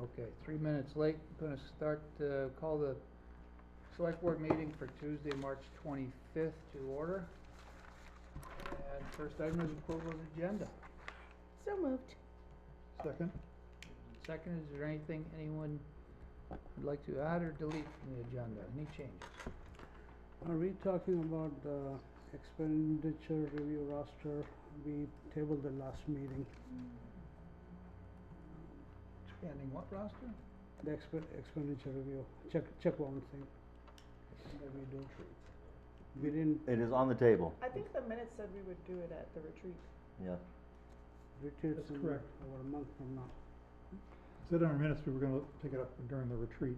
Okay, 3 minutes late. I'm gonna start, call the select board meeting for Tuesday, March 25th to order. And first item is approval of the agenda. So moved. Second? Second, is there anything anyone would like to add or delete from the agenda? Any changes? Are we talking about the expenditure review roster? We tabled the last meeting. Expanding what roster? The expenditure review, check one thing that we do. We didn't It is on the table, I think the minutes said we would do it at the retreat. yeah. retreat That's correct. over a month from now. Said in our minutes we were gonna take it up during the retreat.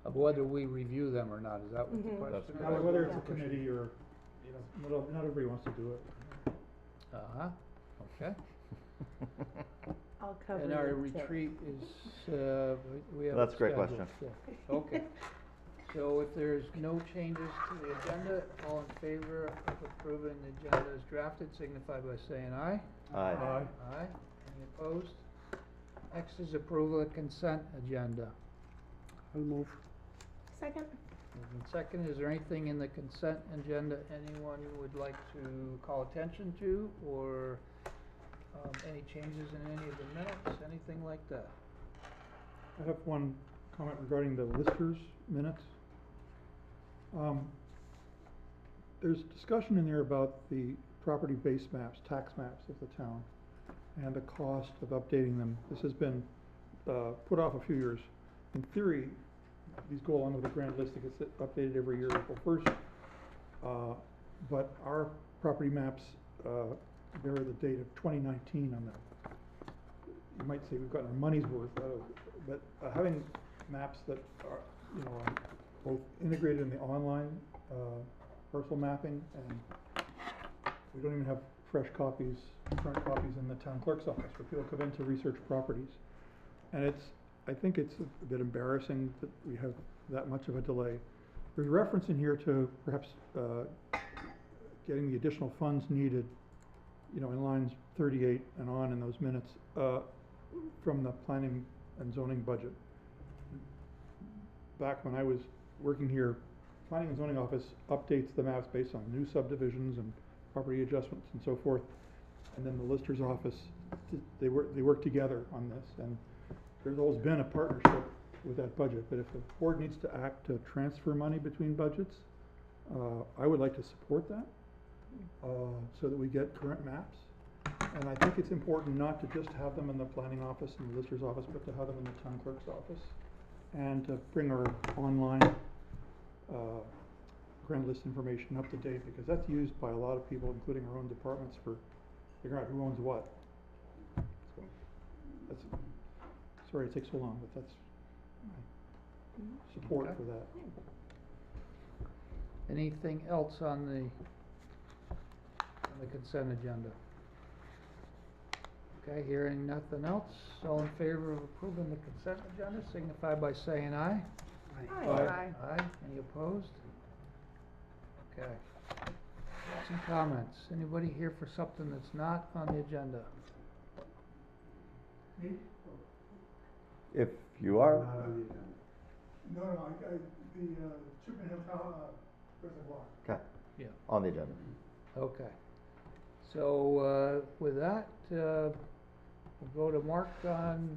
Of whether we review them or not, is that what the Mhm. question That is? was- Whether it's a yeah. committee or, you know, not everybody wants to do it. Uh-huh, okay. I'll cover And our it, Tim. retreat is, we have. That's it a great scheduled, question. so, okay. So if there's no changes to the agenda, all in favor of approving the agenda as drafted, signify by saying aye. Aye. Aye. Aye. Any opposed? Next is approval of consent agenda. I'll move. Second? Moved and second, is there anything in the consent agenda anyone would like to call attention to, or any changes in any of the minutes, anything like that? I have one comment regarding the listers minutes. There's discussion in there about the property base maps, tax maps of the town, and the cost of updating them. This has been, put off a few years. In theory, these go along with the grand list that gets updated every year, April 1st. But our property maps, bear the date of 2019 on them. You might say we've gotten our money's worth out of it, but having maps that are, you know, both integrated in the online parcel mapping, and we don't even have fresh copies, current copies in the town clerk's office where people come in to research properties. And I think it's a bit embarrassing that we have that much of a delay. There's reference in here to perhaps getting the additional funds needed, you know, in lines 38 and on in those minutes, from the planning and zoning budget. Back when I was working here, planning and zoning office updates the maps based on new subdivisions and property adjustments and so forth. And then the lister's office, they work together on this, and there's always been a partnership with that budget. But if the board needs to act to transfer money between budgets, I would like to support that, so that we get current maps. And I think it's important not to just have them in the planning office and the lister's office, but to have them in the town clerk's office, and to bring our online grand list information up to date, because that's used by a lot of people, including our own departments, for figuring out who owns what. So that's, sorry it takes so long, but that's my support Okay. for that. Anything else on the consent agenda? Okay, hearing nothing else, all in favor of approving the consent agenda, signify by saying aye. Aye. Aye. Aye, any opposed? Okay. Thoughts and comments, anybody here for something that's not on the agenda? If you are, No, the Chipman Hill Reservoir. okay, Yeah. on the agenda. Okay. So, with that, we'll go to Mark on,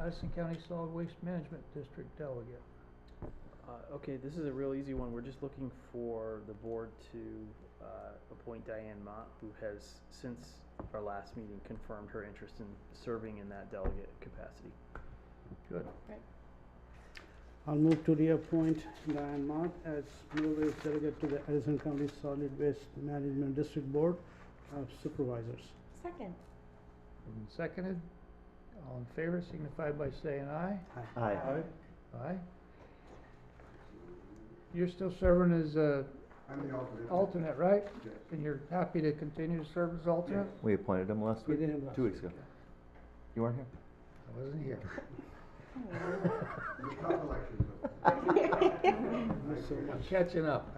Addison County Solid Waste Management District Delegate. Okay, this is a real easy one. We're just looking for the board to appoint Diane Mott, who has, since our last meeting, confirmed her interest in serving in that delegate capacity. Good. I'll move to reappoint Diane Mott as Middlebury delegate to the Addison County Solid Waste Management District Board of Supervisors. Second? Moved and seconded, all in favor, signify by saying aye. Aye. Aye. You're still serving as I'm the alternate. alternate, right? Yes. And you're happy to continue to serve as alternate? We appointed him last We week, did him last 2 weeks ago. You weren't here? I wasn't here. It's a tough election, but I'm catching up.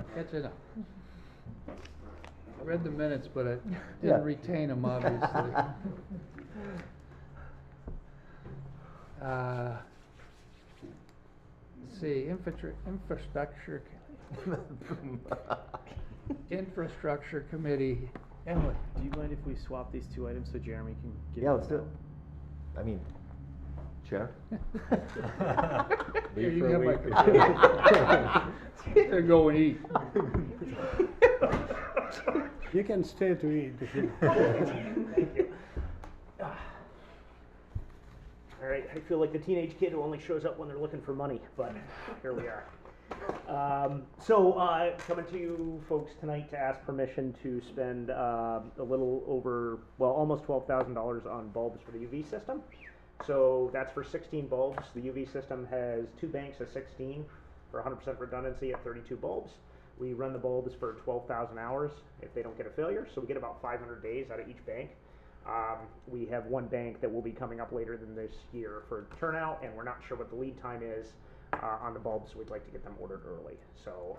I read the minutes, but I Yeah. didn't retain them, obviously. Let's see, infrastructure committee, Emily. Do you mind if we swap these two items so Jeremy can give? Yeah, you let's the do it. I mean, Chair? Here, you can have my computer. Go and eat. You can stay to eat if you. Thank you. All right, I feel like the teenage kid who only shows up when they're looking for money, but here we are. Coming to you folks tonight to ask permission to spend a little over, well, almost $12,000 on bulbs for the UV system. So that's for 16 bulbs. The UV system has 2 banks of 16 for 100% redundancy at 32 bulbs. We run the bulbs for 12,000 hours if they don't get a failure, so we get about 500 days out of each bank. We have one bank that will be coming up later than this year for turnout, and we're not sure what the lead time is on the bulbs, so we'd like to get them ordered early. So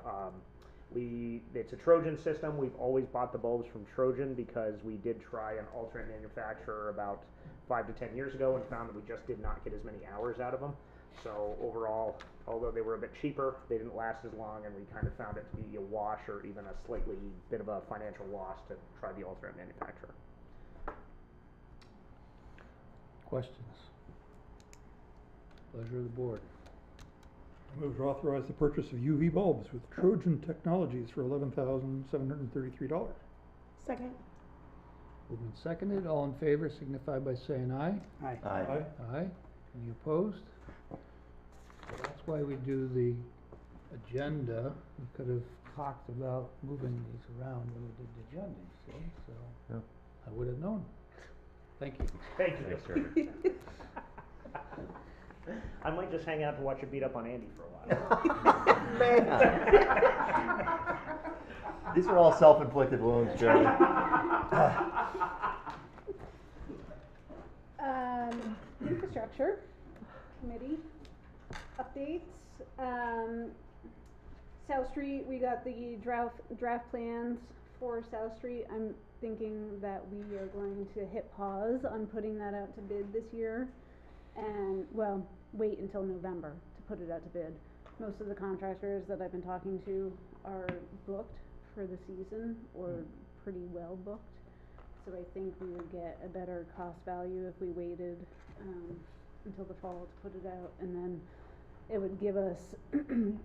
it's a Trojan system. We've always bought the bulbs from Trojan because we did try an alternate manufacturer about 5 to 10 years ago and found that we just did not get as many hours out of them. So overall, although they were a bit cheaper, they didn't last as long, and we kind of found it to be a wash or even a slightly bit of a financial loss to try the alternate manufacturer. Questions? Pleasure of the board. I move to authorize the purchase of UV bulbs with Trojan Technologies for $11,733. Second. Moved and seconded, all in favor signify by saying aye. Aye. Aye. Aye. Any opposed? So that's why we do the agenda. We could have talked about moving these around when we did the agenda, you see, so Yeah. I would have known. Thank you. Thank you. Thanks, Jeremy. I might just hang out to watch you beat up on Andy for a while. Man. These are all self-inflicted wounds, Jeremy. Infrastructure committee updates. South Street, we got the draft plans for South Street. I'm thinking that we are going to hit pause on putting that out to bid this year, and, well, wait until November to put it out to bid. Most of the contractors that I've been talking to are booked for the season, or pretty well booked. So I think we would get a better cost value if we waited until the fall to put it out, and then it would give us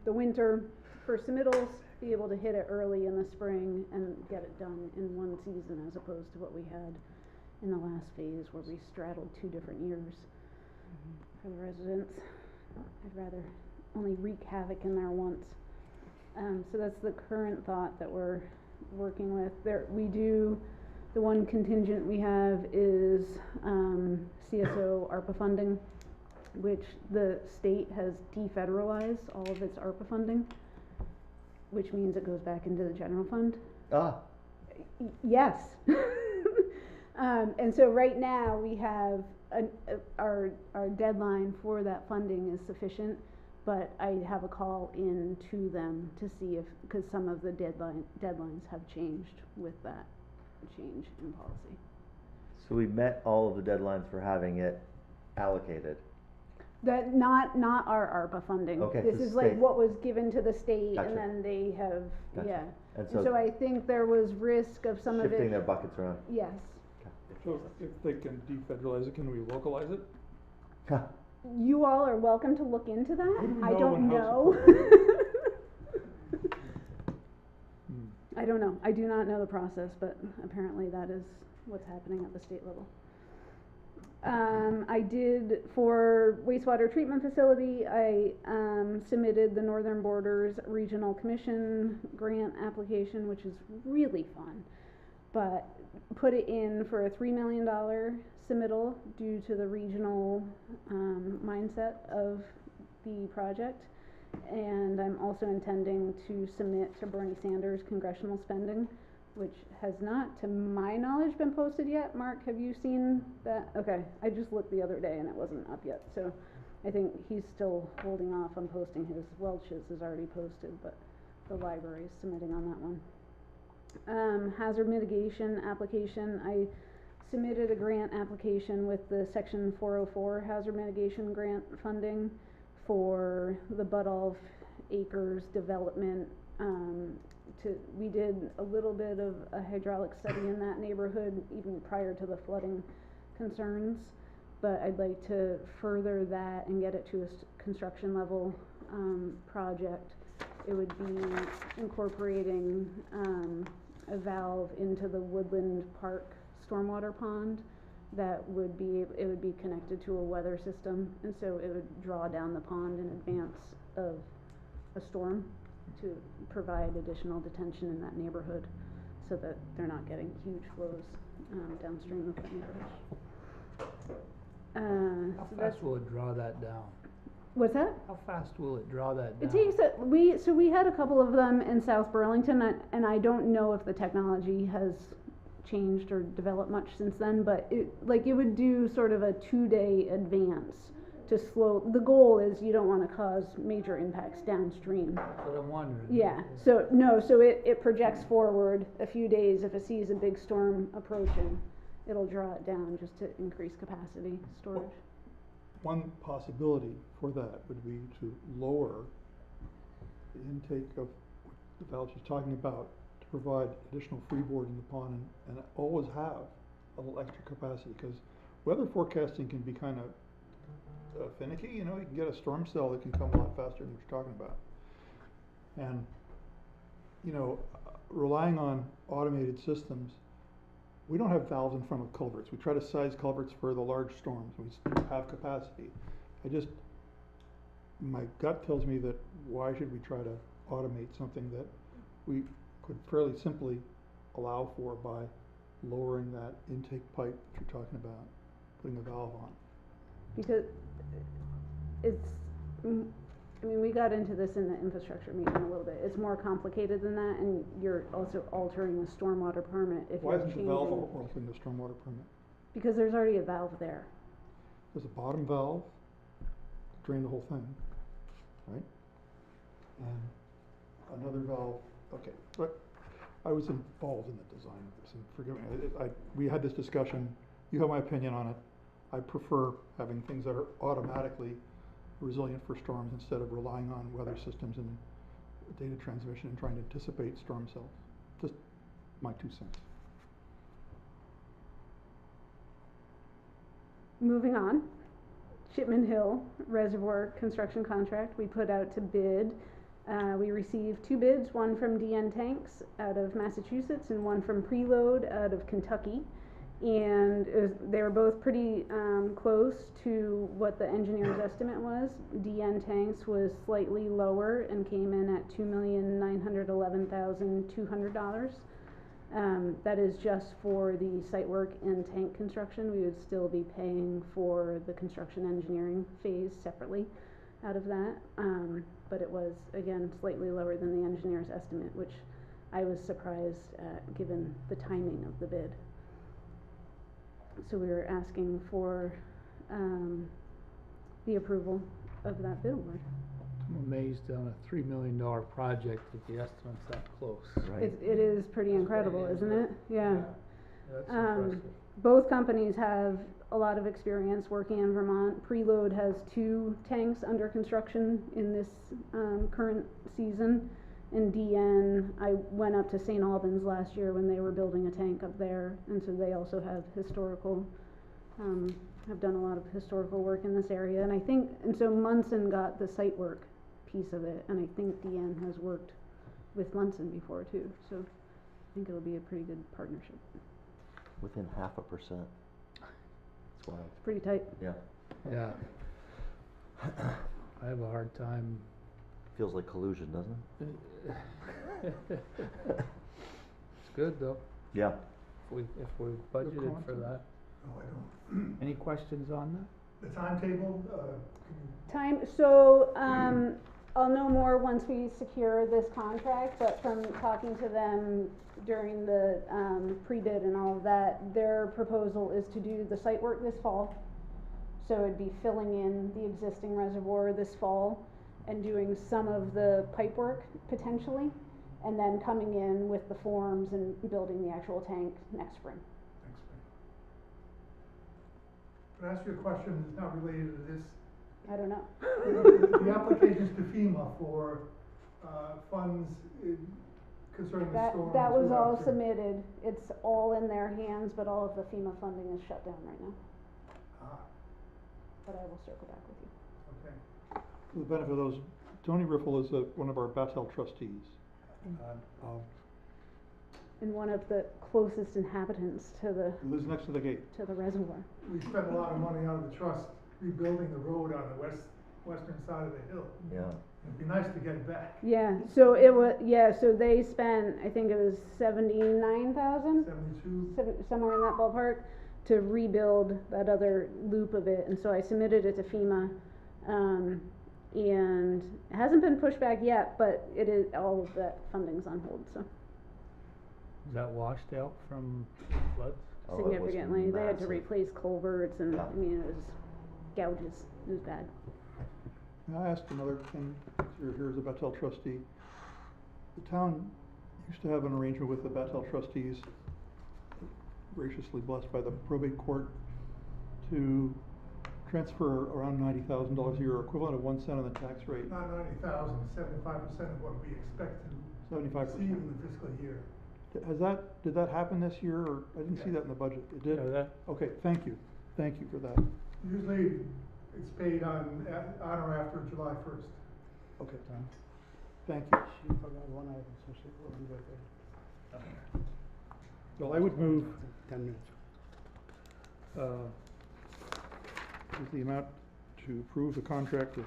the winter for submittals, be able to hit it early in the spring and get it done in one season, as opposed to what we had in the last phase where we straddled 2 different years for the residents. I'd rather only wreak havoc in there once. So that's the current thought that we're working with. The one contingent we have is CSO ARPA funding, which the state has defederalized all of its ARPA funding, which means it goes back into the general fund. Ah, Yes. And so right now we have our deadline for that funding is sufficient, but I have a call in to them to see if, because some of the deadlines have changed with that change in policy. so we met all of the deadlines for having it allocated. That not our ARPA funding. Okay, This the is like state. what was given to the state, Gotcha. and then they have, Gotcha. yeah. And And so I think there was risk of some of shifting it, their buckets around. yes. So if they can defederalize it, can we localize it? You all are welcome to look into that. Who do we I know don't and how know. I don't know. I do not know the process, but apparently that is what's happening at the state level. I did, for wastewater treatment facility, I submitted the Northern Borders Regional Commission grant application, which is really fun, but put it in for a $3 million submittal due to the regional mindset of the project. And I'm also intending to submit to Bernie Sanders congressional spending, which has not, to my knowledge, been posted yet. Mark, have you seen that? Okay, I just looked the other day and it wasn't up yet, so I think he's still holding off on posting his. Welch's is already posted, but the library is submitting on that one. Hazard mitigation application, I submitted a grant application with the section 404 hazard mitigation grant funding for the Buddolph Acres development. We did a little bit of a hydraulic study in that neighborhood even prior to the flooding concerns, but I'd like to further that and get it to a construction level project. It would be incorporating a valve into the Woodland Park stormwater pond that would be connected to a weather system, and so it would draw down the pond in advance of a storm to provide additional detention in that neighborhood so that they're not getting huge flows downstream of that neighborhood. How So that's, fast will it draw that down? what's that? How fast will it draw that down? It takes we had a couple of them in South Burlington, and I don't know if the technology has changed or developed much since then, but it would do sort of a 2-day advance to slow. The goal is you don't want to cause major impacts downstream. That's what I'm wondering. Yeah, so it projects forward a few days. If it sees a big storm approaching, it'll draw it down just to increase capacity storage. One possibility for that would be to lower the intake of the valve she's talking about to provide additional freeboard in the pond and always have a little extra capacity, because weather forecasting can be kind of finicky. You know, you can get a storm cell that can come a lot faster than what you're talking about. And, you know, relying on automated systems, we don't have valves in front of culverts. We try to size culverts for the large storms. We have capacity. My gut tells me that why should we try to automate something that we could fairly simply allow for by lowering that intake pipe that you're talking about, putting a valve on. Because we got into this in the infrastructure meeting a little bit. It's more complicated than that, and you're also altering the stormwater permit if Why you're isn't changing. the valve altering the stormwater permit? Because there's already a valve there. There's a bottom valve, drain the whole thing, right? And another valve, okay, but I was involved in the design of this, and forgive me, we had this discussion, you have my opinion on it. I prefer having things that are automatically resilient for storms instead of relying on weather systems and data transmission and trying to anticipate storm cells. Just my 2 cents. Moving on, Shipman Hill Reservoir construction contract we put out to bid. We received 2 bids, one from DN Tanks out of Massachusetts and one from Preload out of Kentucky. And they were both pretty close to what the engineer's estimate was. DN Tanks was slightly lower and came in at $2,911,200. That is just for the site work and tank construction. We would still be paying for the construction engineering phase separately out of that. But it was, again, slightly lower than the engineer's estimate, which I was surprised at given the timing of the bid. So we were asking for the approval of that bid award. I'm amazed on a $3 million project that the estimate's that close. Right. It is pretty incredible, isn't it? Yeah. That's impressive. Both companies have a lot of experience working in Vermont. Preload has 2 tanks under construction in this current season. In DN, I went up to St. Albans last year when they were building a tank up there, and so they also have have done a lot of historical work in this area. And so Munson got the site work piece of it, and I think DN has worked with Munson before too, so I think it'll be a pretty good partnership. Within 0.5%. That's wild. It's pretty tight. Yeah. Yeah. I have a hard time. Feels like collusion, doesn't it? It's good though, Yeah. if we budgeted for that. No, I don't. Any questions on that? The timetable, So, I'll know more once we secure this contract, but from talking to them during the, pre-bid and all of that, their proposal is to do the site work this fall. So it'd be filling in the existing reservoir this fall and doing some of the pipe work potentially, and then coming in with the forms and building the actual tank next spring. Could I ask you a question that's not related to this? I don't know. The applications to FEMA for, funds concerning the storm. That was all 2002. submitted, it's all in their hands, but all of the FEMA funding is shut down right now, Ah, but I will circle back with you. okay. For the benefit of those, Tony Riffle is one of our Battelle trustees. And one of the closest inhabitants to He lives next to the gate. the reservoir. We spent a lot of money out of the trust rebuilding the road on the western side of the hill. Yeah. It'd be nice to get it back. Yeah, so it was, yeah, so they spent, I think it was 79,000, 72. somewhere in that ballpark, to rebuild that other loop of it, and so I submitted it to FEMA. And it hasn't been pushed back yet, but it is, all of that funding's on hold, so Is that washed out from floods? Oh, it was significantly, they had to massive. replace culverts and, Yeah. I mean, it was gouges, it was bad. And I asked another thing, you're here as a Battelle trustee. The town used to have an arrangement with the Battelle trustees, graciously blessed by the probate court, to transfer around $90,000 a year, equivalent of 1 cent on the tax rate, Not 90,000, 75% of what we expect to 75%. receive in the fiscal year. Did that happen this year, or, I didn't see that in the budget, it did? Okay, thank you for that. Usually, it's paid on or after July 1st. Okay, thank you. She forgot one item, so she will be right there. Well, I would move, 10 minutes. is the amount to approve the contract with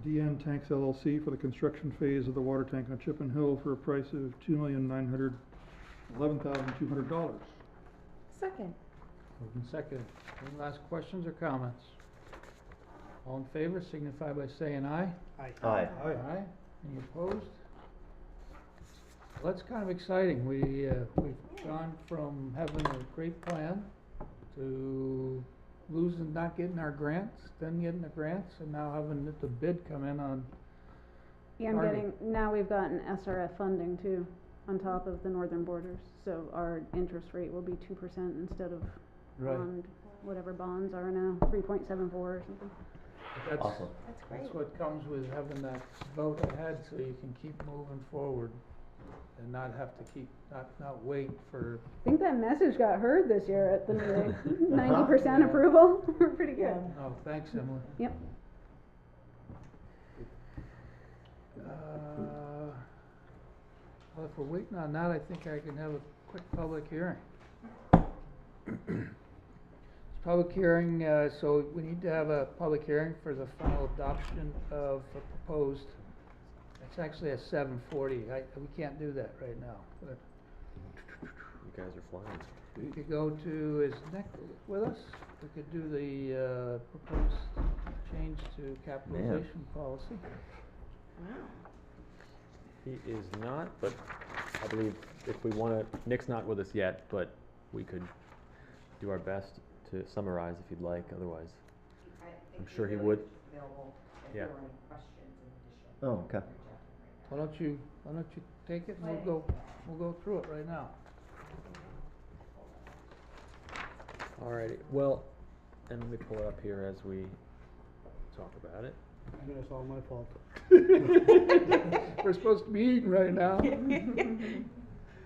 DN Tanks LLC for the construction phase of the water tank on Chipman Hill for a price of $2,911,200. Second. Moved and seconded. Any last questions or comments? All in favor signify by saying aye. Aye. Aye. Aye. Any opposed? Well, that's kind of exciting. We've gone from having a great plan to losing, not getting our grants, then getting the grants, and now having the bid come in on, Yeah, I'm Target. getting, now we've gotten SRF funding too, on top of the northern borders, so our interest rate will be 2% instead of bond, whatever bonds are now, 3.74 or something. That's, Awesome. That's great. that's what comes with having that vote ahead, so you can keep moving forward and not have to keep, not wait for, I think that message got heard this year at the meeting, 90% approval, we're pretty good. oh, thanks, Emily. Yep. Well, if we're waiting on that, I think I can have a quick public hearing. Public hearing, so we need to have a public hearing for the final adoption of a proposed, it's actually a 740, we can't do that right now. But You guys are flying. we could go to, is Nick with us? We could do the proposed change to capitalization policy. Wow. He is not, but I believe if we want to, Nick's not with us yet, but we could do our best to summarize if you'd like, otherwise. I'm sure he would. Yeah. Oh, okay. Why don't you take it and we'll go through it right now. Alrighty, well, and let me pull it up here as we talk about it. I guess it's all my fault. We're supposed to be eating right now.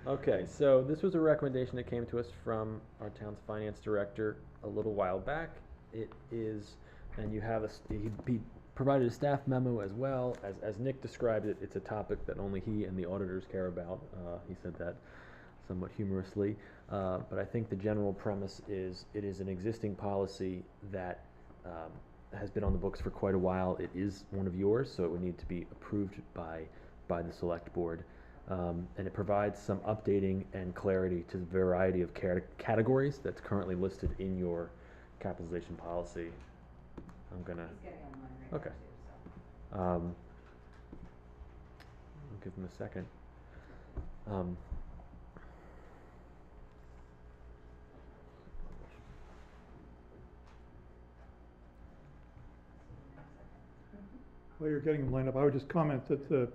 Okay, so this was a recommendation that came to us from our town's finance director a little while back. It is, and you have he provided a staff memo as well. As Nick described it, it's a topic that only he and the auditors care about. He said that somewhat humorously. But I think the general premise is it is an existing policy that has been on the books for quite a while. It is one of yours, so it would need to be approved by the select board. And it provides some updating and clarity to the variety of categories that's currently listed in your capitalization policy. I'm gonna. Okay. I'll give them a second. While you're getting them lined up, I would just comment that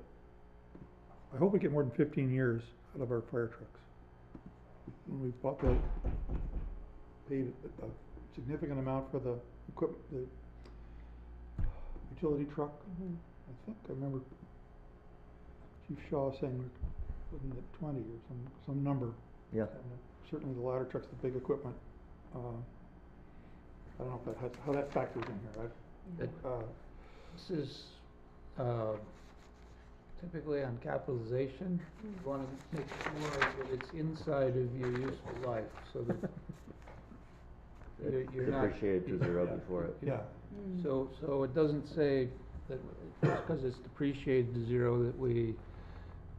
I hope we get more than 15 years out of our fire trucks. When we bought the paid a significant amount for the the utility truck. Mhm. I think I remember Chief Shaw saying we're looking at 20 or some number. Yeah. And certainly the ladder truck's the big equipment. I don't know if that how that factors in here. It- This is, typically on capitalization, you wanna make sure that it's inside of your useful life, so that you're not. Depreciated to zero Yeah, before it. Yeah. So it doesn't say that just because it's depreciated to zero that we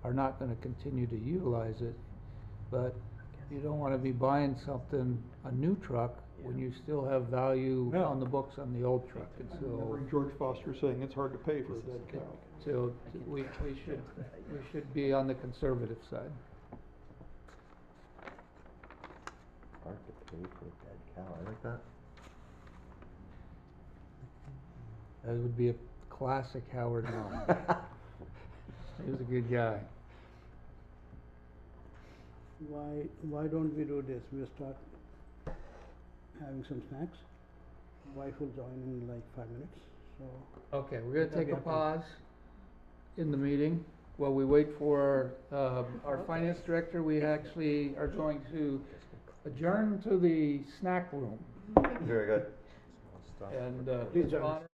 are not gonna continue to utilize it. But you don't wanna be buying something, a new truck, when you still have value Yeah. on the books on the old truck. And I so, remember George Foster saying it's hard to pay for a dead cow. so we should be on the conservative side. Hard to pay for a dead cow, I like that. That would be a classic Howard line. He was a good guy. Why don't we do this? We'll start having some snacks. Wife will join in like 5 minutes, so. Okay, we're gonna That'd take be a okay. pause in the meeting while we wait for, our finance director. We actually are going to adjourn to the snack room Very good. and, Please join us. honor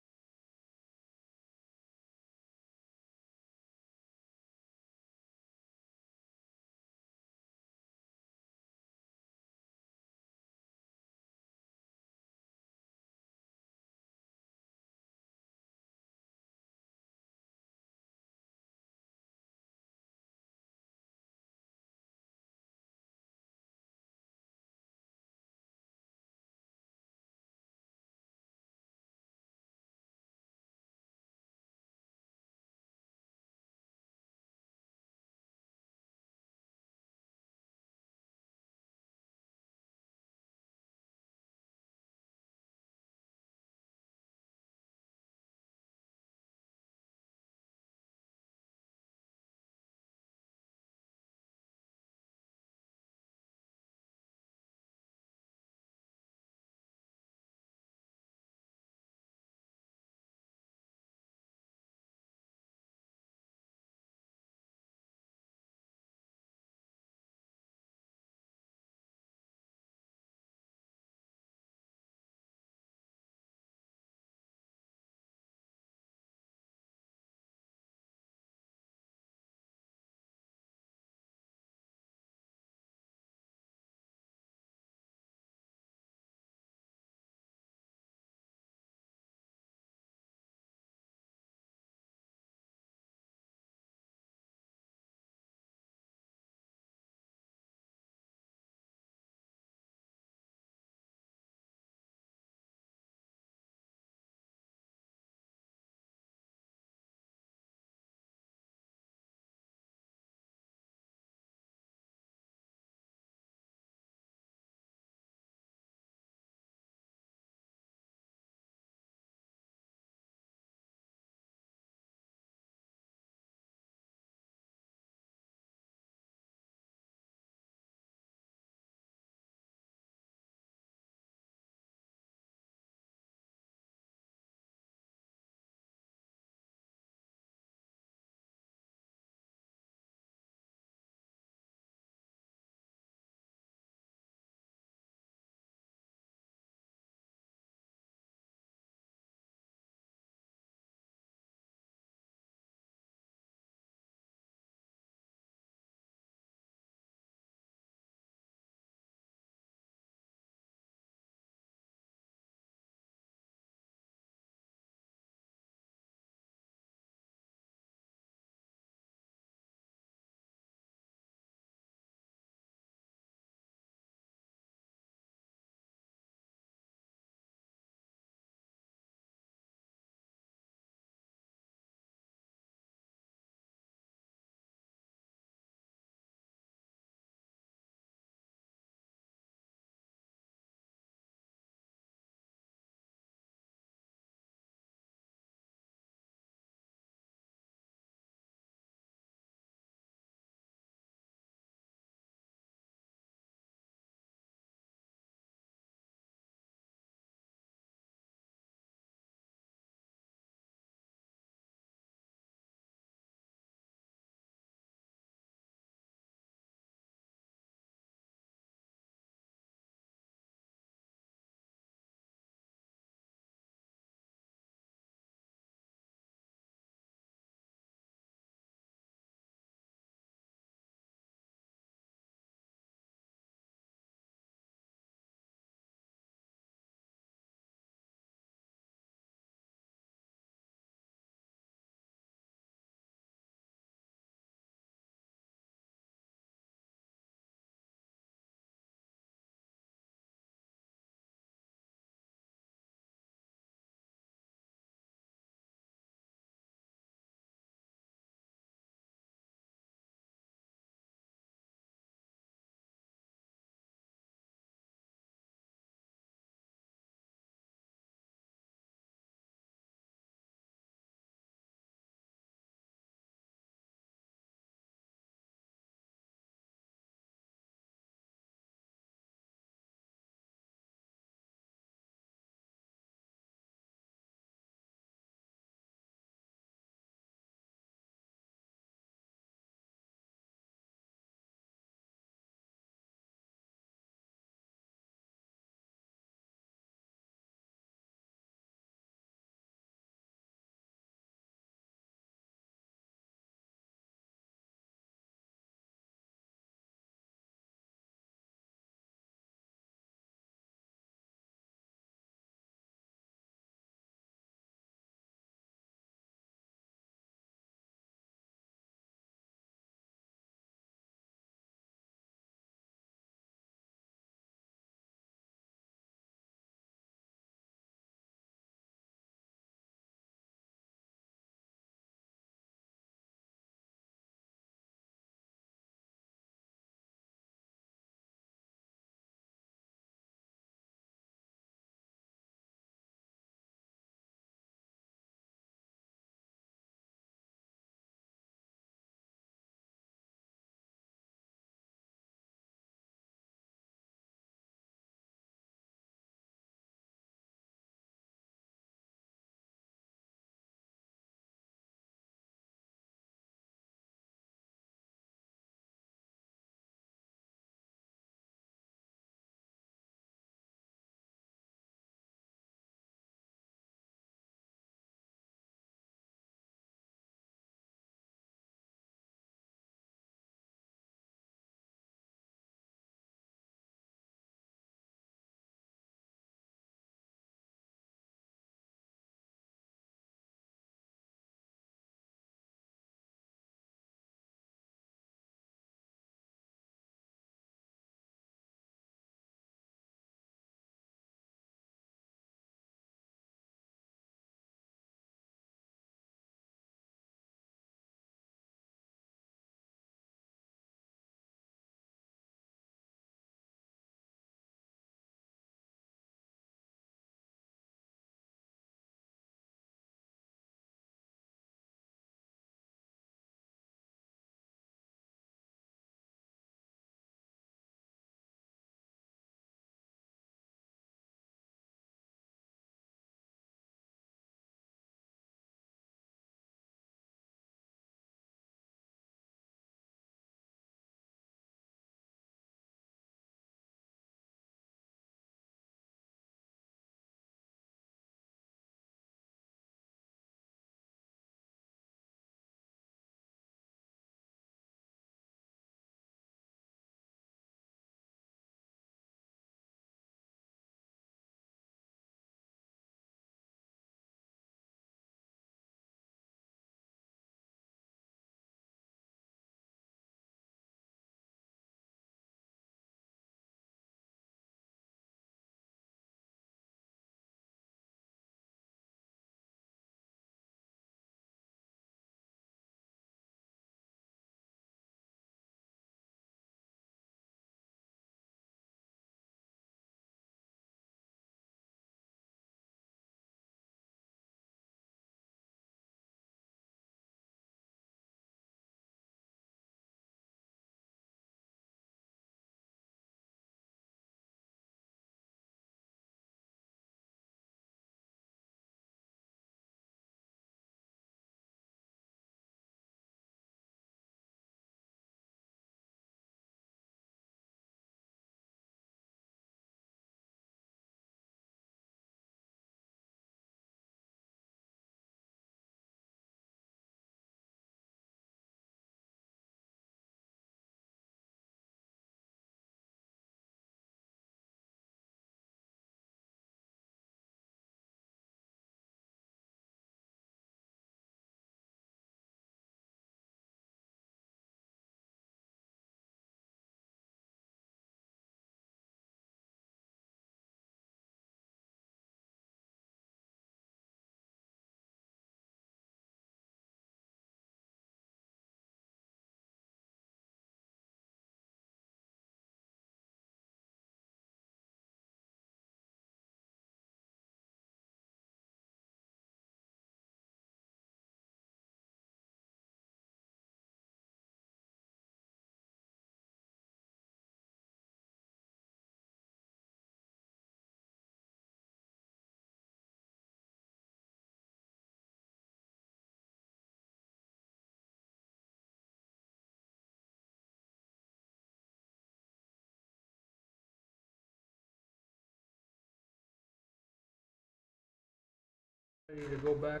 Ready to go back?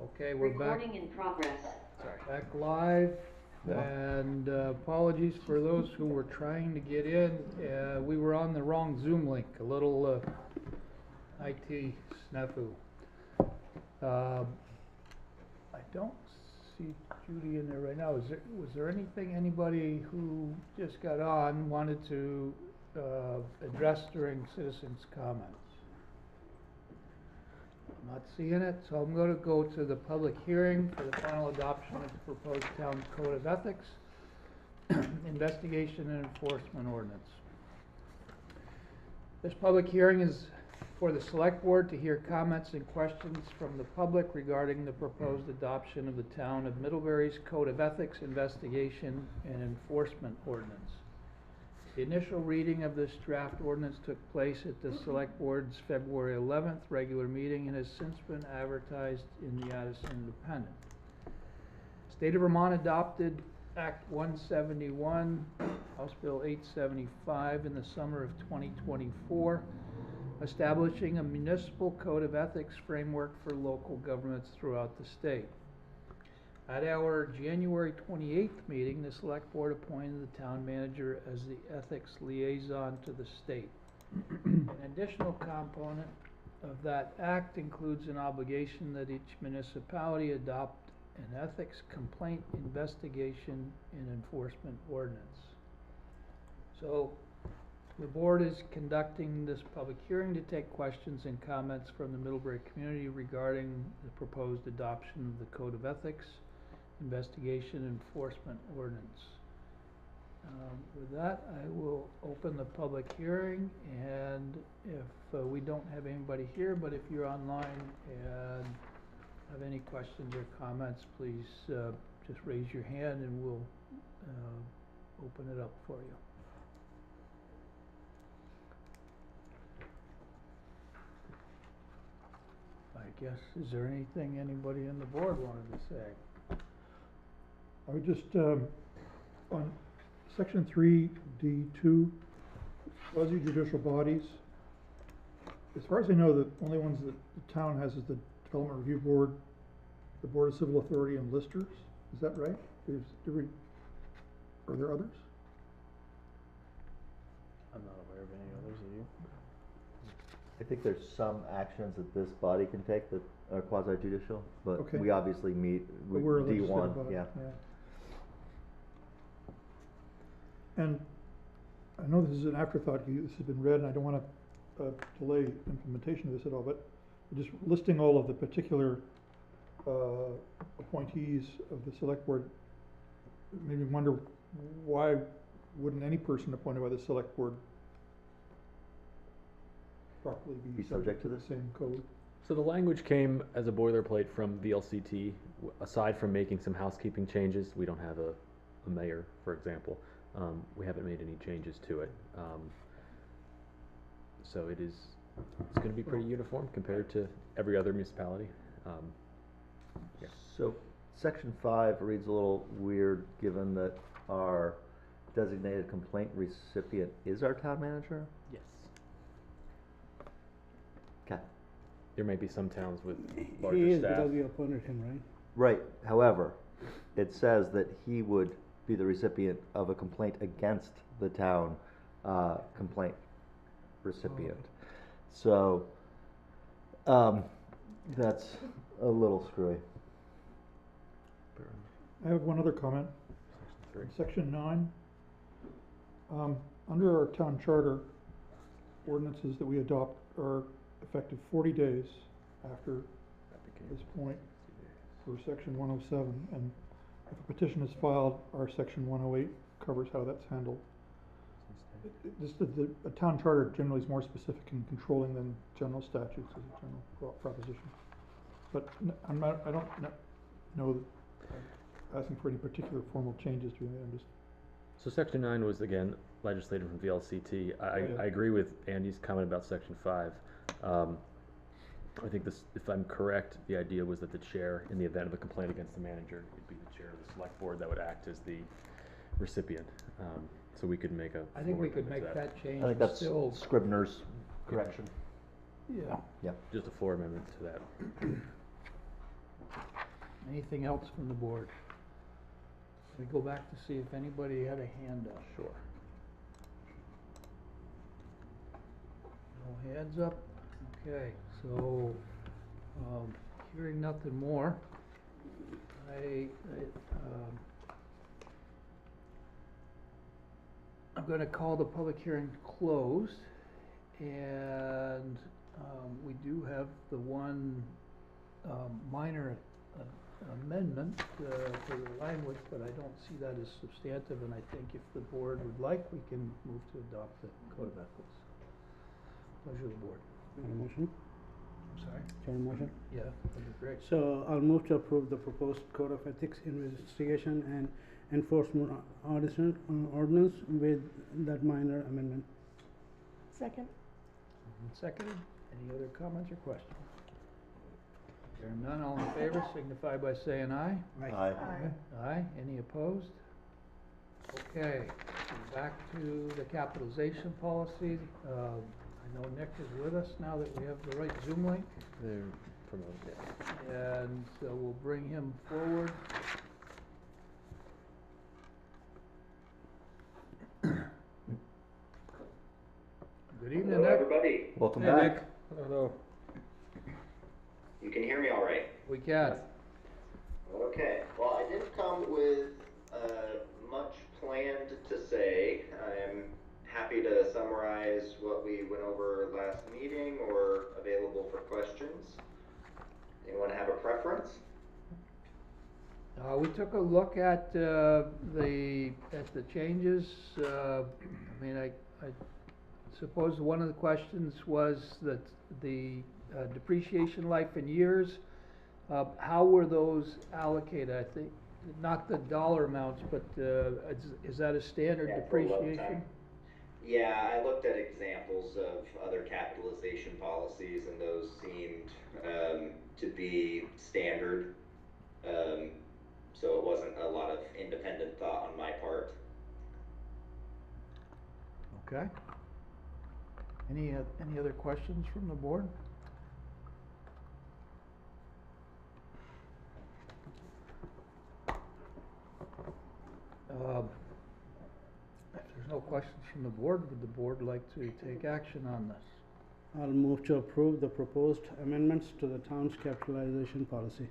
Okay, we're back. Recording in progress. Back live, Yeah. and apologies for those who were trying to get in. We were on the wrong Zoom link, a little IT snafu. I don't see Judy in there right now. Was there anything anybody who just got on wanted to address during citizens' comments? I'm not seeing it, so I'm going to go to the public hearing for the final adoption of the proposed town code of ethics, investigation and enforcement ordinance. This public hearing is for the select board to hear comments and questions from the public regarding the proposed adoption of the town of Middlebury's code of ethics, investigation and enforcement ordinance. The initial reading of this draft ordinance took place at the Select Board's February 11th regular meeting and has since been advertised in the Addison Independent. State of Vermont adopted Act 171, House Bill 875 in the summer of 2024, establishing a municipal code of ethics framework for local governments throughout the state. At our January 28th meeting, the Select Board appointed the town manager as the ethics liaison to the state. An additional component of that act includes an obligation that each municipality adopt an ethics complaint investigation and enforcement ordinance. So, the board is conducting this public hearing to take questions and comments from the Middlebury community regarding the proposed adoption of the Code of Ethics, Investigation and Enforcement Ordinance. With that, I will open the public hearing, and if we don't have anybody here, but if you're online and have any questions or comments, please just raise your hand and we'll open it up for you. I guess, is there anything anybody on the board wanted to say? I would just, on section 3D2, quasi-judicial bodies, as far as I know, the only ones that the town has is the Development Review Board, the Board of Civil Authority, and listers. Is that right? Are there others? I'm not aware of any others, are you? I think there's some actions that this body can take that are quasi-judicial, but Okay. we obviously meet But with we're a D1, legislative body, yeah. And I know this is an afterthought, this has been read, and I don't want to delay implementation of this at all, but just listing all of the particular appointees of the select board made me wonder, why wouldn't any person appointed by the select board properly be subject to the same code? So the language came as a boilerplate from VLCT. Aside from making some housekeeping changes, we don't have a mayor, for example. We haven't made any changes to it. So it's going to be pretty uniform compared to every other municipality. Yeah. So section 5 reads a little weird, given that our designated complaint recipient is our town manager. Yes. Okay. There may be some towns with He larger is staff. because we appointed him, right? Right, however, it says that he would be the recipient of a complaint against the town complaint recipient. So, that's a little screwy. I have one other comment. Section 3. Section 9, under our town charter, ordinances that we adopt are effective 40 days after this point for section 107, and if a petition is filed, our section 108 covers how that's handled. A town charter generally is more specific in controlling than general statutes as a general proposition. But I don't know that I'm asking for any particular formal changes to it. I'm just. So section 9 was again legislated from VLCT. I agree with Andy's comment about section 5. I think this, if I'm correct, the idea was that the chair, in the event of a complaint against the manager, would be the chair of the select board that would act as the recipient. So we could make a. I think we floor could amendment make to that change. I think that's Still, Scribner's correction. yeah. Just a floor amendment to that. Anything else from the board? We go back to see if anybody had a hand up. Sure. No hands up? Okay, so, hearing nothing more, I'm gonna call the public hearing closed, and, we do have the one, minor amendment, to the language, but I don't see that as substantive, and I think if the board would like, we can move to adopt the code of ethics. Pleasure of the board. Got a motion? I'm sorry? Got a motion? Yeah, that'd be great. So I'll move to approve the proposed code of ethics investigation and enforcement ordinance with that minor amendment. Second. Seconded. Any other comments or questions? Hearing none, all in favor signify by saying aye. Aye. Aye. Any opposed? Okay, back to the capitalization policy. I know Nick is with us now that we have the right Zoom link, They're promoted, yeah. and so we'll bring him forward. Good evening, Hello, Nick. everybody. Welcome Hey, back. Nick. Hello. You can hear me all right? We can. Okay. Well, I didn't come with much planned to say. I'm happy to summarize what we went over last meeting or available for questions. Anyone have a preference? We took a look at the changes. I mean, I suppose one of the questions was that the depreciation life in years, how were those allocated? I think, not the dollar amounts, but is that a standard Yeah, for a long depreciation? time. Yeah, I looked at examples of other capitalization policies, and those seemed to be standard. So it wasn't a lot of independent thought on my part. Okay. Any other questions from the board? If there's no questions from the board, would the board like to take action on this? I'll move to approve the proposed amendments to the town's capitalization policy.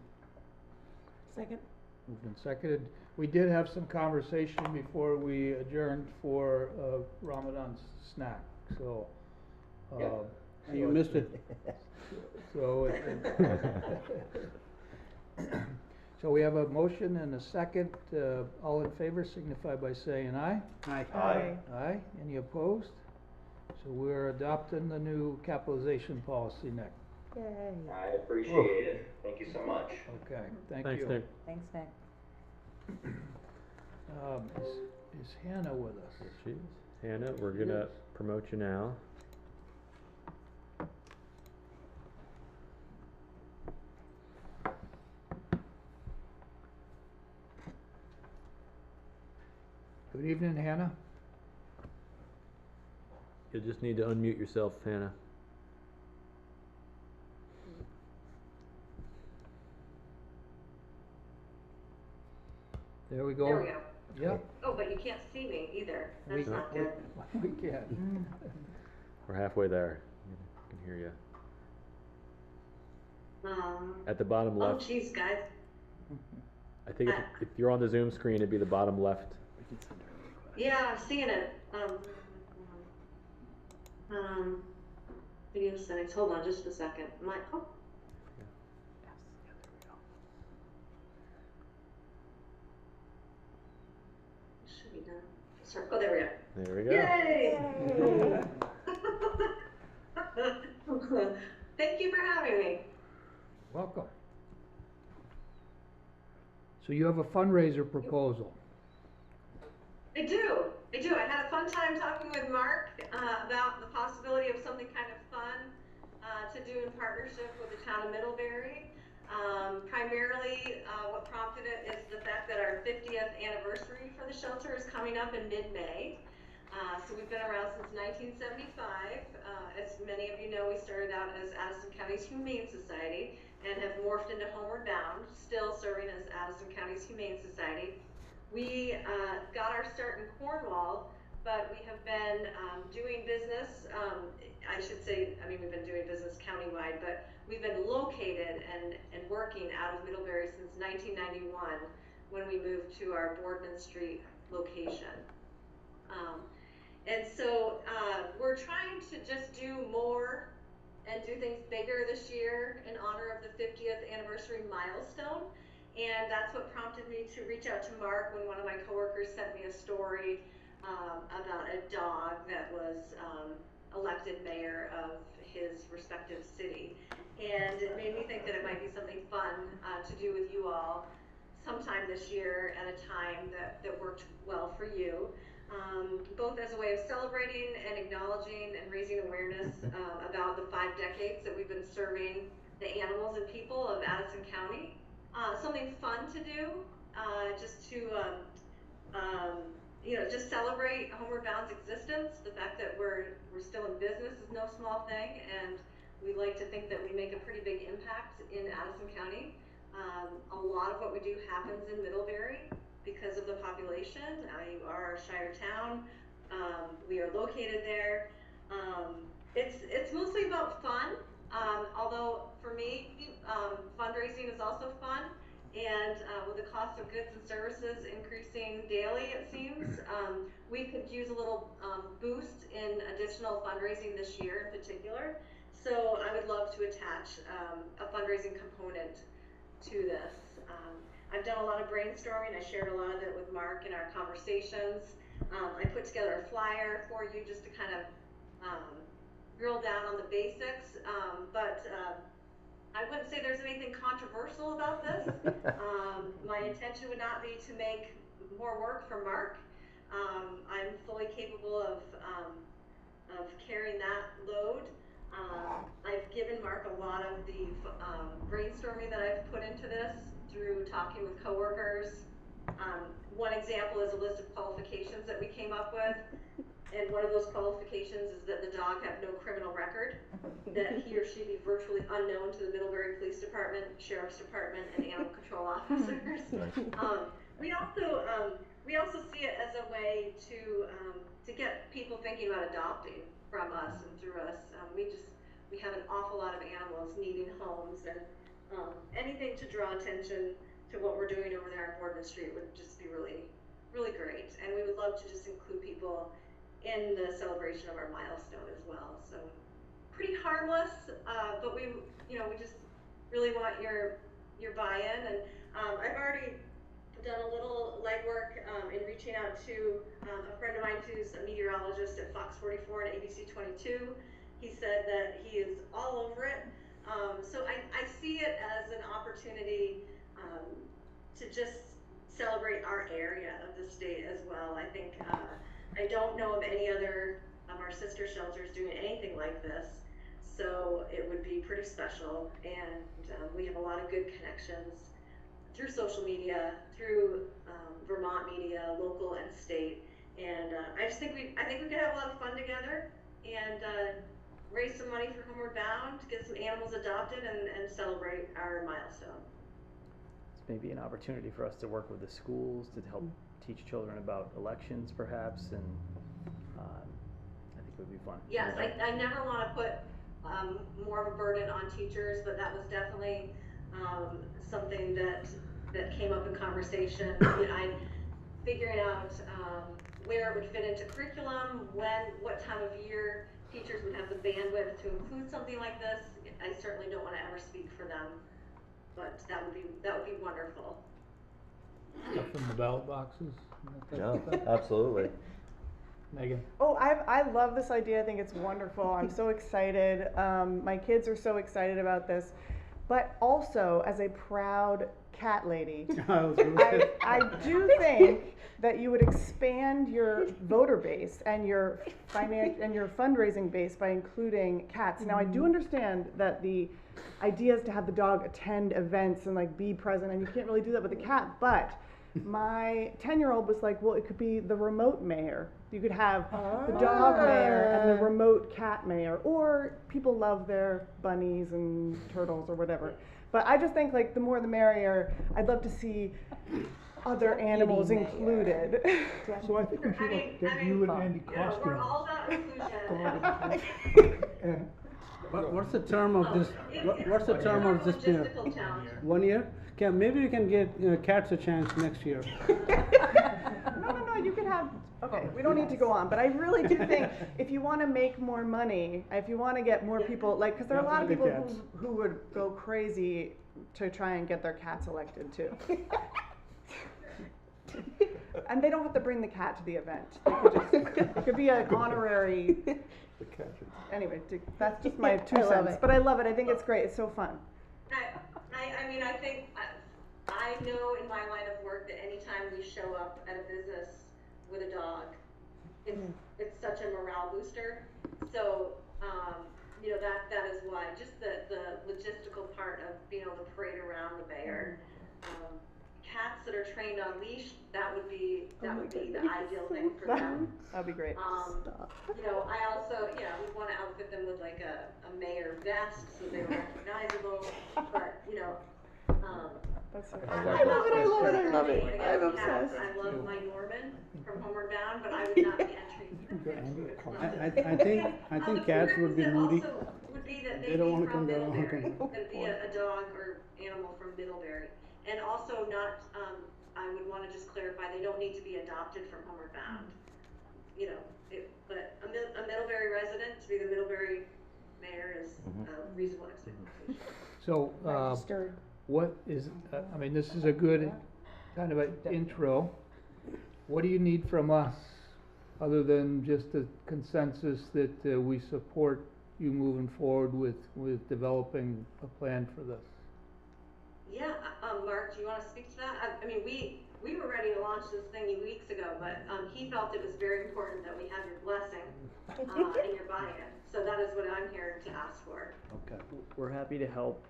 Second. Moved and seconded. We did have some conversation before we adjourned for Ramadan snack, so. Yeah. And you missed it. So, so we have a motion and a second. All in favor signify by saying aye. Aye. Aye. Aye. Any opposed? So we're adopting the new capitalization policy, Nick. Yay. I appreciate it. Thank you so much. Okay, thank Thanks, you. Nick. Thanks, Nick. Is Hannah with us? Here she is. Hannah, we're gonna promote you now. Good evening, Hannah. You'll just need to unmute yourself, Hannah. There we go. There we go. Yep. Oh, but you can't see me either. We- That's not good. We can. We're halfway there. I can hear you. At the bottom Oh, left, jeez, guys. I think if you're on the Zoom screen, it'd be the bottom left. Yeah, I'm seeing it. Video settings. Hold on just a second. Oh. Should be done. Sorry. Oh, there we go. There we go. Yay! Thank you for having me. Welcome. So you have a fundraiser proposal. I do. I had a fun time talking with Mark about the possibility of something kind of fun to do in partnership with the town of Middlebury. Primarily, what prompted it is the fact that our 50th anniversary for the shelter is coming up in mid-May. So we've been around since 1975. As many of you know, we started out as Addison County's Humane Society and have morphed into Homeward Bound, still serving as Addison County's Humane Society. We got our start in Cornwall, but we have been doing business, I should say, I mean, we've been doing business countywide, but we've been located and working out of Middlebury since 1991 when we moved to our Boardman Street location. And so we're trying to just do more and do things bigger this year in honor of the 50th anniversary milestone. And that's what prompted me to reach out to Mark when one of my coworkers sent me a story about a dog that was elected mayor of his respective city. And it made me think that it might be something fun to do with you all sometime this year at a time that worked well for you. Both as a way of celebrating and acknowledging and raising awareness about the 5 decades that we've been serving the animals and people of Addison County. Something fun to do, just to you know, just celebrate Homeward Bound's existence. The fact that we're still in business is no small thing, and we like to think that we make a pretty big impact in Addison County. A lot of what we do happens in Middlebury because of the population. You are a Shire town. We are located there. It's mostly about fun, although for me, fundraising is also fun. And with the cost of goods and services increasing daily, it seems, we could use a little boost in additional fundraising this year in particular. So I would love to attach a fundraising component to this. I've done a lot of brainstorming. I shared a lot of it with Mark in our conversations. I put together a flyer for you just to kind of drill down on the basics, but I wouldn't say there's anything controversial about this. My intention would not be to make more work for Mark. I'm fully capable of carrying that load. I've given Mark a lot of the brainstorming that I've put into this through talking with coworkers. One example is a list of qualifications that we came up with. And one of those qualifications is that the dog have no criminal record, that he or she be virtually unknown to the Middlebury Police Department, Sheriff's Department, and Animal Control officers. We also see it as a way to get people thinking about adopting from us and through us. We have an awful lot of animals needing homes, and anything to draw attention to what we're doing over there on Boardman Street would just be really, really great. And we would love to just include people in the celebration of our milestone as well. So pretty harmless, but we just really want your buy-in. And I've already done a little legwork in reaching out to a friend of mine who's a meteorologist at Fox 44 and ABC 22. He said that he is all over it. So I see it as an opportunity to just celebrate our area of the state as well. I think I don't know of any other of our sister shelters doing anything like this, so it would be pretty special. And we have a lot of good connections through social media, through Vermont media, local and state. And I think we could have a lot of fun together and raise some money for Homeward Bound, get some animals adopted, and celebrate our milestone. It's maybe an opportunity for us to work with the schools to help teach children about elections, perhaps, and I think it would be fun. Yes, I never want to put more of a burden on teachers, but that was definitely something that came up in conversation. Figuring out where it would fit into curriculum, what time of year teachers would have the bandwidth to include something like this. I certainly don't want to ever speak for them, but that would be wonderful. Stuff in the ballot boxes. Yeah, absolutely. Megan? Oh, I love this idea. I think it's wonderful. I'm so excited. My kids are so excited about this. But also, as a proud cat lady, I was gonna say. I do think that you would expand your voter base and your fundraising base by including cats. Now, I do understand that the idea is to have the dog attend events and like be present, and you can't really do that with a cat, but my 10-year-old was like, well, it could be the remote mayor. You could have the dog mayor and the remote cat mayor, or people love their bunnies and turtles or whatever. But I just think like the more the merrier. I'd love to see other animals included. So I think we should get you and Andy You know, we're costumes. all about inclusion. And What's the term of this, what's the term of this year? Logistical challenge. 1 year? Maybe we can get cats a chance next year. No, you can have, okay, we don't need to go on, but I really do think if you want to make more money, if you want to get more people, like, because there are a lot of people Definitely who would go crazy to try and get their cats elected too. And they don't have to bring the cat to the event. They could just, it could be an honorary, anyway, that's just my 2 cents. But I love it, I think it's great, it's so fun. I mean, I think, I know in my line of work that anytime we show up at a business with a dog, it's such a morale booster. So, you know, that is why, just the logistical part of being able to parade around the mayor. Cats that are trained on leash, that would be the ideal thing for them. That'd be great. You know, I also, we want to outfit them with like a mayor vest so they're recognizable, but, you know, That's so I love it. I'm obsessed. I love my Norman from Homeward Bound, but I would not be entering. I think cats would be moody. Also would be that They they'd don't be wanna from come down. Middlebury. That'd be a dog or animal from Middlebury. And also not, I would want to just clarify, they don't need to be adopted from Homeward Bound. You know, but a Middlebury resident to be the Middlebury mayor is a reasonable expectation. So, Registered. what is, I mean, this is a good kind of an intro. What do you need from us, other than just a consensus that we support you moving forward with developing a plan for this? Yeah, Mark, do you want to speak to that? I mean, we were ready to launch this thing weeks ago, but he felt it was very important that we have your blessing and your buy-in. So that is what I'm here to ask for. Okay. We're happy to help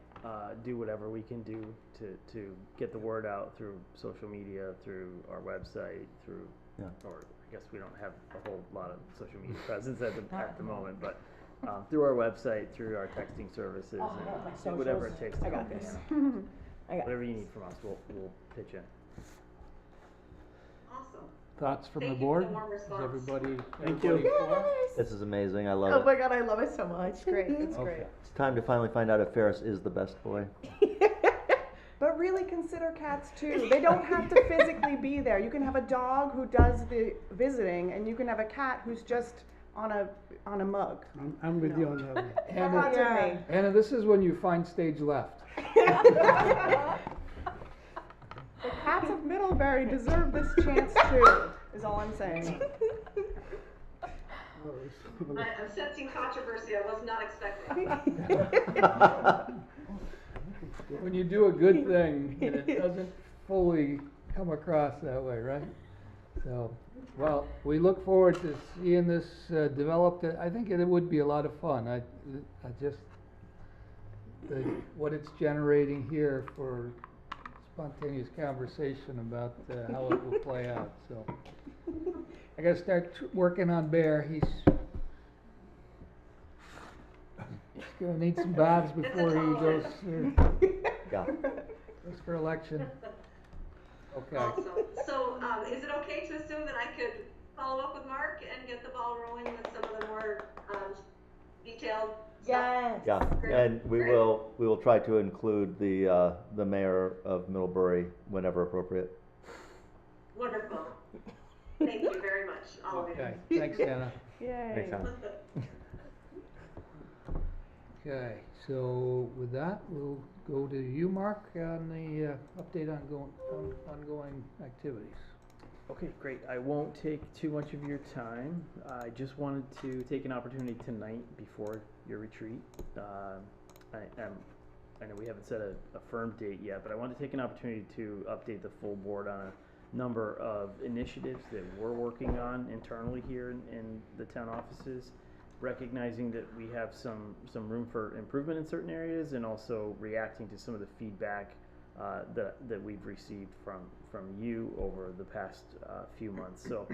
do whatever we can do to get the word out through social media, through our website, through, or I guess we don't have a whole lot of social media presence at the moment, but through our website, through our texting services, and whatever it takes to help. Whatever you need from us, we'll pitch in. Awesome. Thoughts from Thank the you for board? the warm Is response. everybody Thank you. for? This is amazing, I love Oh it. my God, I love it so much. It's great, it's great. It's time to finally find out if Ferris is the best boy. But really consider cats too. They don't have to physically be there. You can have a dog who does the visiting, and you can have a cat who's just on a mug. I'm with you on that one. Anna, Anna, this is when you find stage left. The cats of Middlebury deserve this chance too, is all I'm saying. I'm sensing controversy I was not expecting. When you do a good thing, and it doesn't fully come across that way, right? So, well, we look forward to seeing this developed. I think it would be a lot of fun. I just, what it's generating here for spontaneous conversation about how it will play out, so. I gotta start working on Bear. He's gonna need some baths before he goes for election. Okay. Awesome. So, is it okay to assume that I could follow up with Mark and get the ball rolling with some of the more detailed stuff? Yeah, and we will try to include the mayor of Middlebury whenever appropriate. Wonderful. Thank you very much, all of you. Okay, thanks, Anna. Yay. Thanks, Anna. Okay, so with that, we'll go to you, Mark, on the update on ongoing activities. Okay, great. I won't take too much of your time. I just wanted to take an opportunity tonight before your retreat. I am I know we haven't set a firm date yet, but I want to take an opportunity to update the full board on a number of initiatives that we're working on internally here in the town offices, recognizing that we have some room for improvement in certain areas, and also reacting to some of the feedback that we've received from you over the past few months. So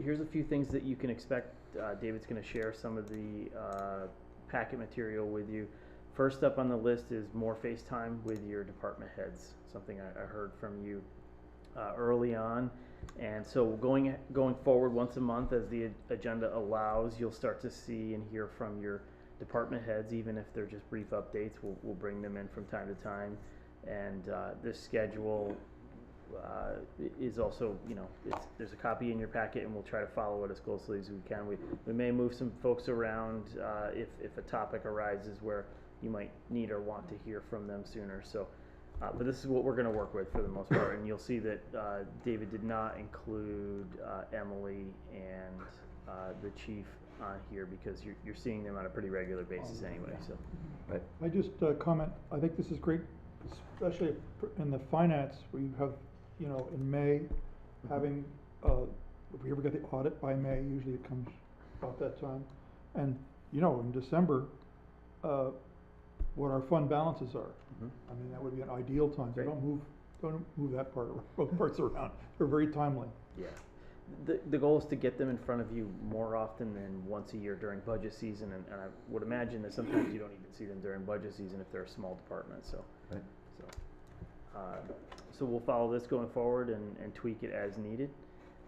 here's a few things that you can expect. David's going to share some of the packet material with you. First up on the list is more FaceTime with your department heads, something I heard from you early on. And so going forward once a month, as the agenda allows, you'll start to see and hear from your department heads, even if they're just brief updates. We'll bring them in from time to time. And this schedule is also, there's a copy in your packet, and we'll try to follow it as closely as we can. We may move some folks around if a topic arises where you might need or want to hear from them sooner. So, but this is what we're going to work with for the most part, and you'll see that David did not include Emily and the chief on here because you're seeing them on a pretty regular basis anyway. So, Right. I just comment, I think this is great, especially in the finance, where you have, in May, having, if we ever get the audit by May, usually it comes about that time. And, in December, what our fund balances are. I mean, that would be an ideal time. So Great. don't move that part, both parts around. They're very timely. yeah. The goal is to get them in front of you more often than once a year during budget season, and I would imagine that sometimes you don't even see them during budget season if they're a small department. So, Right. so we'll follow this going forward and tweak it as needed.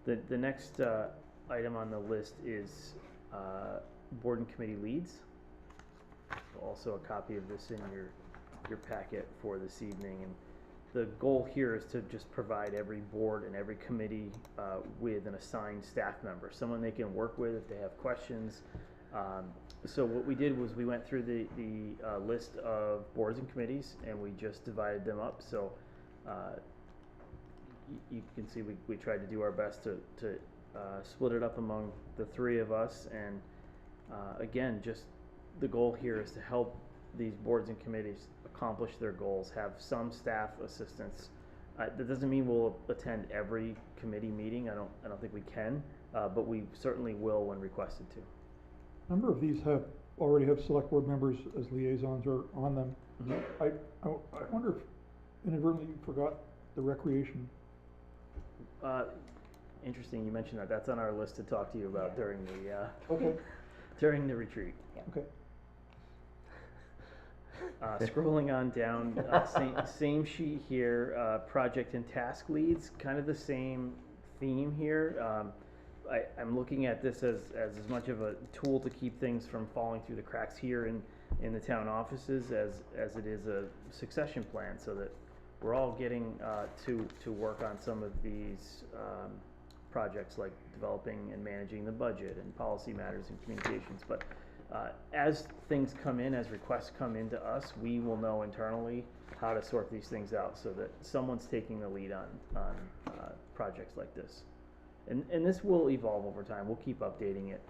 The next item on the list is board and committee leads. Also a copy of this in your packet for this evening, and the goal here is to just provide every board and every committee with an assigned staff member, someone they can work with if they have questions. So what we did was we went through the list of boards and committees, and we just divided them up. So you can see we tried to do our best to split it up among the three of us, and again, just the goal here is to help these boards and committees accomplish their goals, have some staff assistance. That doesn't mean we'll attend every committee meeting. I don't think we can, but we certainly will when requested to. A number of these already have select board members as liaisons or on them. I wonder if inadvertently you forgot the recreation. Interesting you mentioned that. That's on our list to talk to you about during the Okay. during the retreat. Okay. Scrolling on down, same sheet here, project and task leads, kind of the same theme here. I'm looking at this as much of a tool to keep things from falling through the cracks here in the town offices as it is a succession plan, so that we're all getting to work on some of these projects like developing and managing the budget and policy matters and communications. But as things come in, as requests come into us, we will know internally how to sort these things out so that someone's taking the lead on projects like this. And this will evolve over time. We'll keep updating it.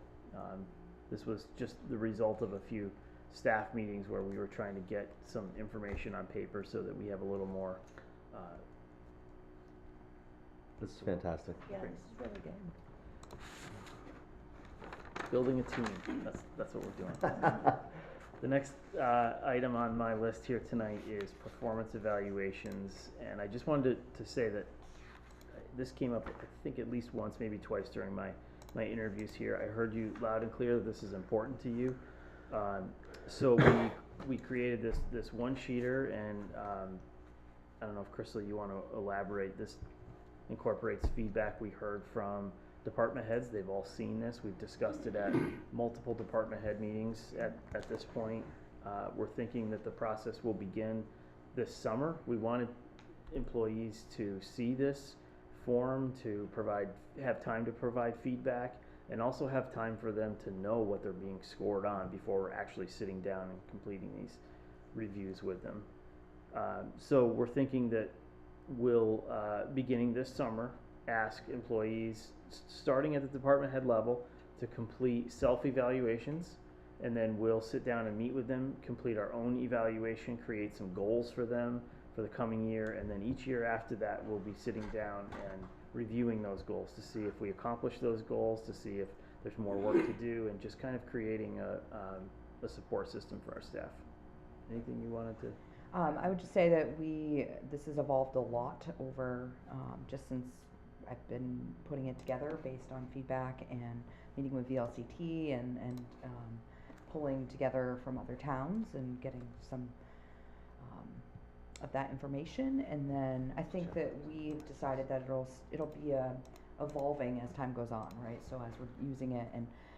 This was just the result of a few staff meetings where we were trying to get some information on paper so that we have a little more. This is fantastic. Yeah, this is really good. Building a team, that's what we're doing. The next item on my list here tonight is performance evaluations, and I just wanted to say that this came up, I think, at least once, maybe twice during my interviews here. I heard you loud and clear that this is important to you. So we created this one-sheeter, and I don't know if Crystal, you want to elaborate. This incorporates feedback we heard from department heads. They've all seen this. We've discussed it at multiple department head meetings at this point. We're thinking that the process will begin this summer. We wanted employees to see this form, to have time to provide feedback, and also have time for them to know what they're being scored on before we're actually sitting down and completing these reviews with them. So we're thinking that we'll, beginning this summer, ask employees, starting at the department head level, to complete self-evaluations And then we'll sit down and meet with them, complete our own evaluation, create some goals for them for the coming year, and then each year after that, we'll be sitting down and reviewing those goals to see if we accomplish those goals, to see if there's more work to do, and just kind of creating a support system for our staff. Anything you wanted to? I would just say that this has evolved a lot over, just since I've been putting it together based on feedback and meeting with VLCT and pulling together from other towns and getting some of that information. And then I think that we've decided that it'll be evolving as time goes on, right? So as we're using it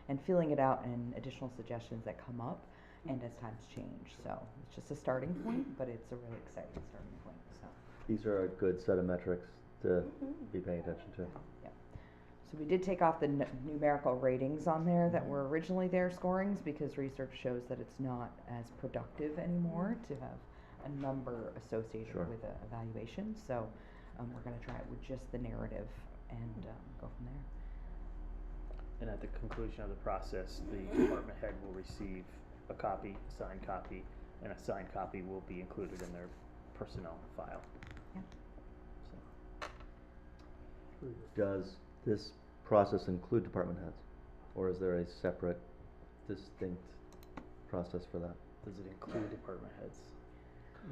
and filling it out and additional suggestions that come up and as times change. So it's just a starting point, but it's a really exciting starting point, so. These are a good set of metrics to be paying attention to. Yeah. So we did take off the numerical ratings on there that were originally there, scorings, because research shows that it's not as productive anymore to have a number associated with an evaluation. So we're going to try it with just the narrative and go from there. And at the conclusion of the process, the department head will receive a copy, a signed copy, and a signed copy will be included in their personnel file. Yeah. So. Does this process include department heads? Or is there a separate, distinct process for that? Does it include department heads?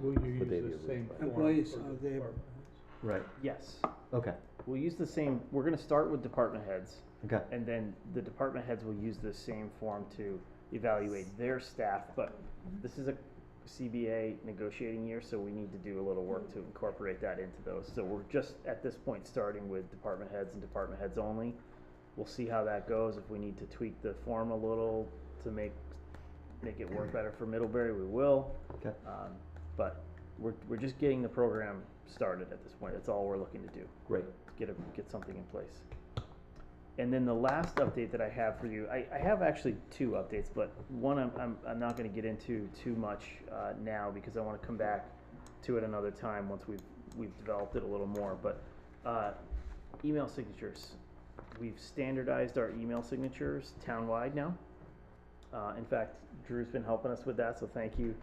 Will you Would they use be the same able form Employees, for are the they- department heads? Right. Yes. Okay. We'll use the same, we're gonna start with department heads. Okay. And then the department heads will use the same form to evaluate their staff, but this is a CBA negotiating year, so we need to do a little work to incorporate that into those. So we're just, at this point, starting with department heads and department heads only. We'll see how that goes. If we need to tweak the form a little to make it work better for Middlebury, we will. Okay. But we're just getting the program started at this point. That's all we're looking to do. Great. Get something in place. And then the last update that I have for you, I have actually two updates, but one I'm not going to get into too much now because I want to come back to it another time once we've developed it a little more. But email signatures, we've standardized our email signatures townwide now. In fact, Drew's been helping us with that, so thank you.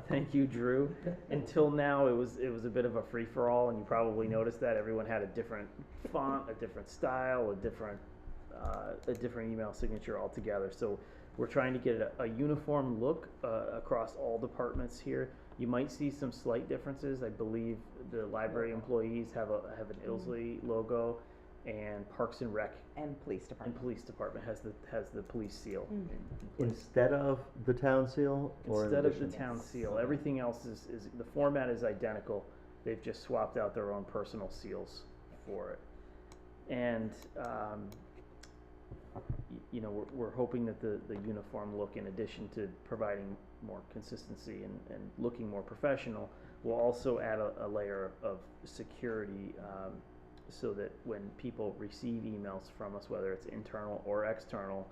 Thank you, Drew. Until now, it was a bit of a free-for-all, and you probably noticed that everyone had a different font, a different style, a different email signature altogether. So we're trying to get a uniform look across all departments here. You might see some slight differences. I believe the library employees have an Ilsley logo, and Parks and Rec And police department. has the police seal. in place. Instead of the town seal? Or Instead in of the addition? town seal, everything else is the format is identical. They've just swapped out their own personal seals for it. And you know, we're hoping that the uniform look, in addition to providing more consistency and looking more professional, will also add a layer of security, so that when people receive emails from us, whether it's internal or external,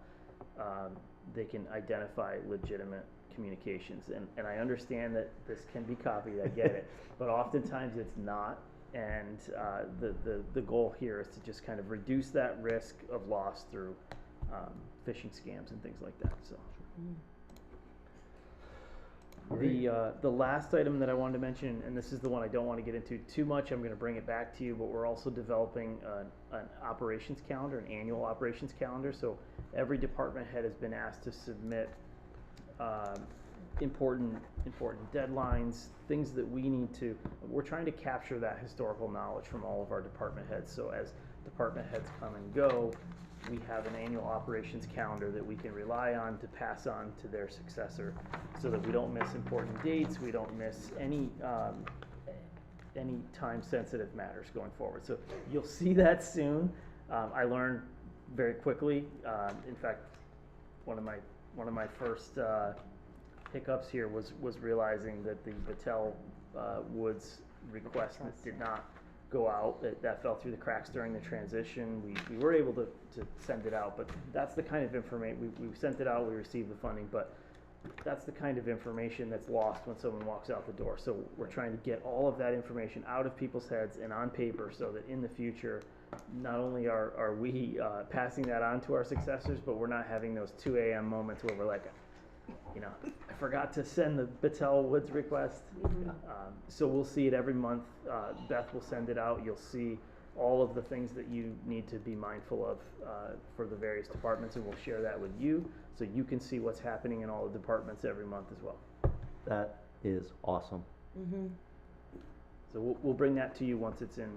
they can identify legitimate communications. And I understand that this can be copied, I get it, but oftentimes it's not. And the goal here is to just kind of reduce that risk of loss through phishing scams and things like that. So. The last item that I wanted to mention, and this is the one I don't want to get into too much, I'm going to bring it back to you, but we're also developing an operations calendar, an annual operations calendar. So every department head has been asked to submit important deadlines, things that we need to, we're trying to capture that historical knowledge from all of our department heads. So as department heads come and go, we have an annual operations calendar that we can rely on to pass on to their successor, so that we don't miss important dates, we don't miss any time-sensitive matters going forward. So you'll see that soon. I learned very quickly. In fact, one of my first hiccups here was realizing that the Battelle Woods request that did not go out, that fell through the cracks during the transition. We were able to send it out, but that's the kind of information, we sent it out, we received the funding, but that's the kind of information that's lost when someone walks out the door. So we're trying to get all of that information out of people's heads and on paper, so that in the future, not only are we passing that on to our successors, but we're not having those 2 a.m. moments where we're like, you know, I forgot to send the Battelle Woods request. So we'll see it every month. Beth will send it out. You'll see all of the things that you need to be mindful of for the various departments, and we'll share that with you so you can see what's happening in all the departments every month as well. That is awesome. So we'll bring that to you once it's in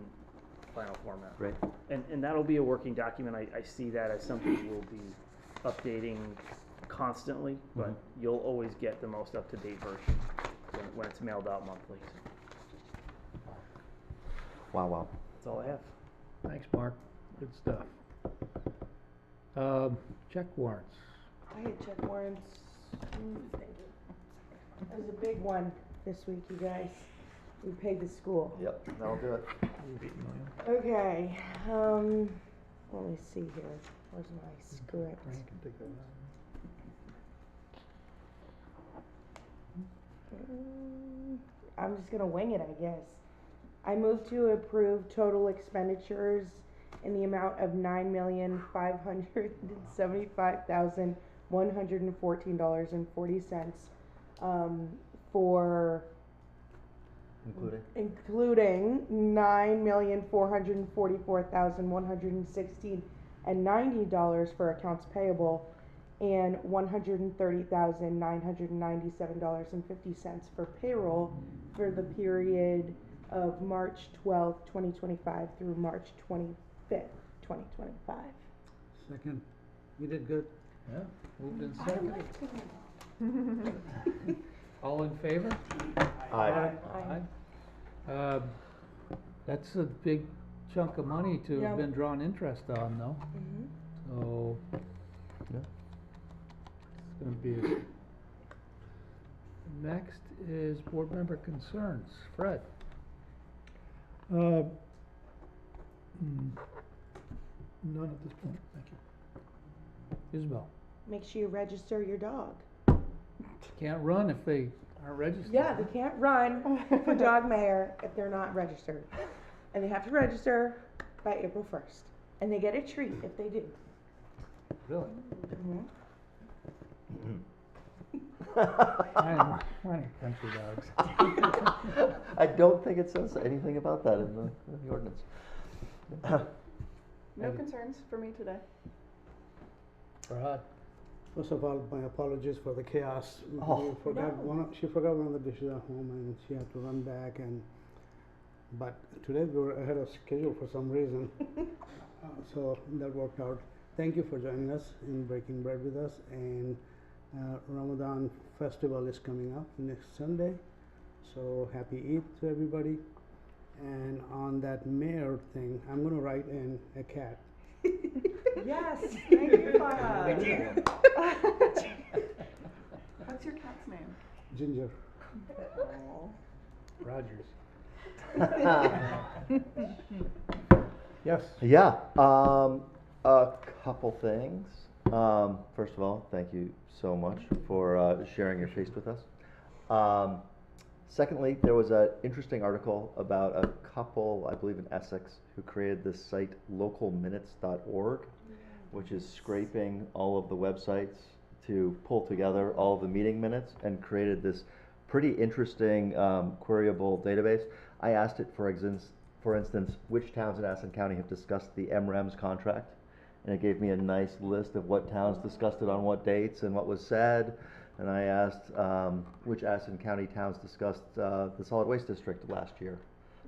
final format. Great. And that'll be a working document. I see that as something we'll be updating constantly, but you'll always get the most up-to-date version when it's mailed out monthly. Wow. That's all I have. Thanks, Mark. Good stuff. Check warrants. I had check warrants. That was a big one this week, you guys. We paid the school. Yep, that'll do it. Okay, let me see here. Where's my script? Frank can take that out. I'm just gonna wing it, I guess. I move to approve total expenditures in the amount of $9,575,114.40, for including $9,444,116.90 for accounts payable and $130,997.50 for payroll for the period of March 12th, 2025 through March 25th, 2025. Second. You did good. Yeah, moved in second. All in favor? Aye. That's a big chunk of money to have been drawn interest on, though. So, it's gonna be, next is board member concerns. Fred? None at this point, thank you. Isabel? Make sure you register your dog. Can't run if they aren't registered. Yeah, they can't run for dog mayor if they're not registered. And they have to register by April 1st. And they get a treat if they do. Really? Mine are country dogs. I don't think it says anything about that in the ordinance. No concerns for me today. Rod? First of all, my apologies for the chaos. Oh. She forgot one of the dishes at home and she had to run back, but today we were ahead of schedule for some reason. So that worked out. Thank you for joining us in Breaking Bread with us, and Ramadan festival is coming up next Sunday, so happy Eid to everybody. And on that mayor thing, I'm gonna write in a cat. Yes, thank you, Fahad. What's your cat's name? Ginger. Rogers. Yes. Yeah, a couple things. First of all, thank you so much for sharing your taste with us. Secondly, there was an interesting article about a couple, I believe in Essex, who created this site localminutes.org, which is scraping all of the websites to pull together all of the meeting minutes, and created this pretty interesting queryable database. I asked it, for instance, which towns in Addison County have discussed the MREMS contract, and it gave me a nice list of what towns discussed it on what dates and what was said. And I asked which Addison County towns discussed the solid waste district last year.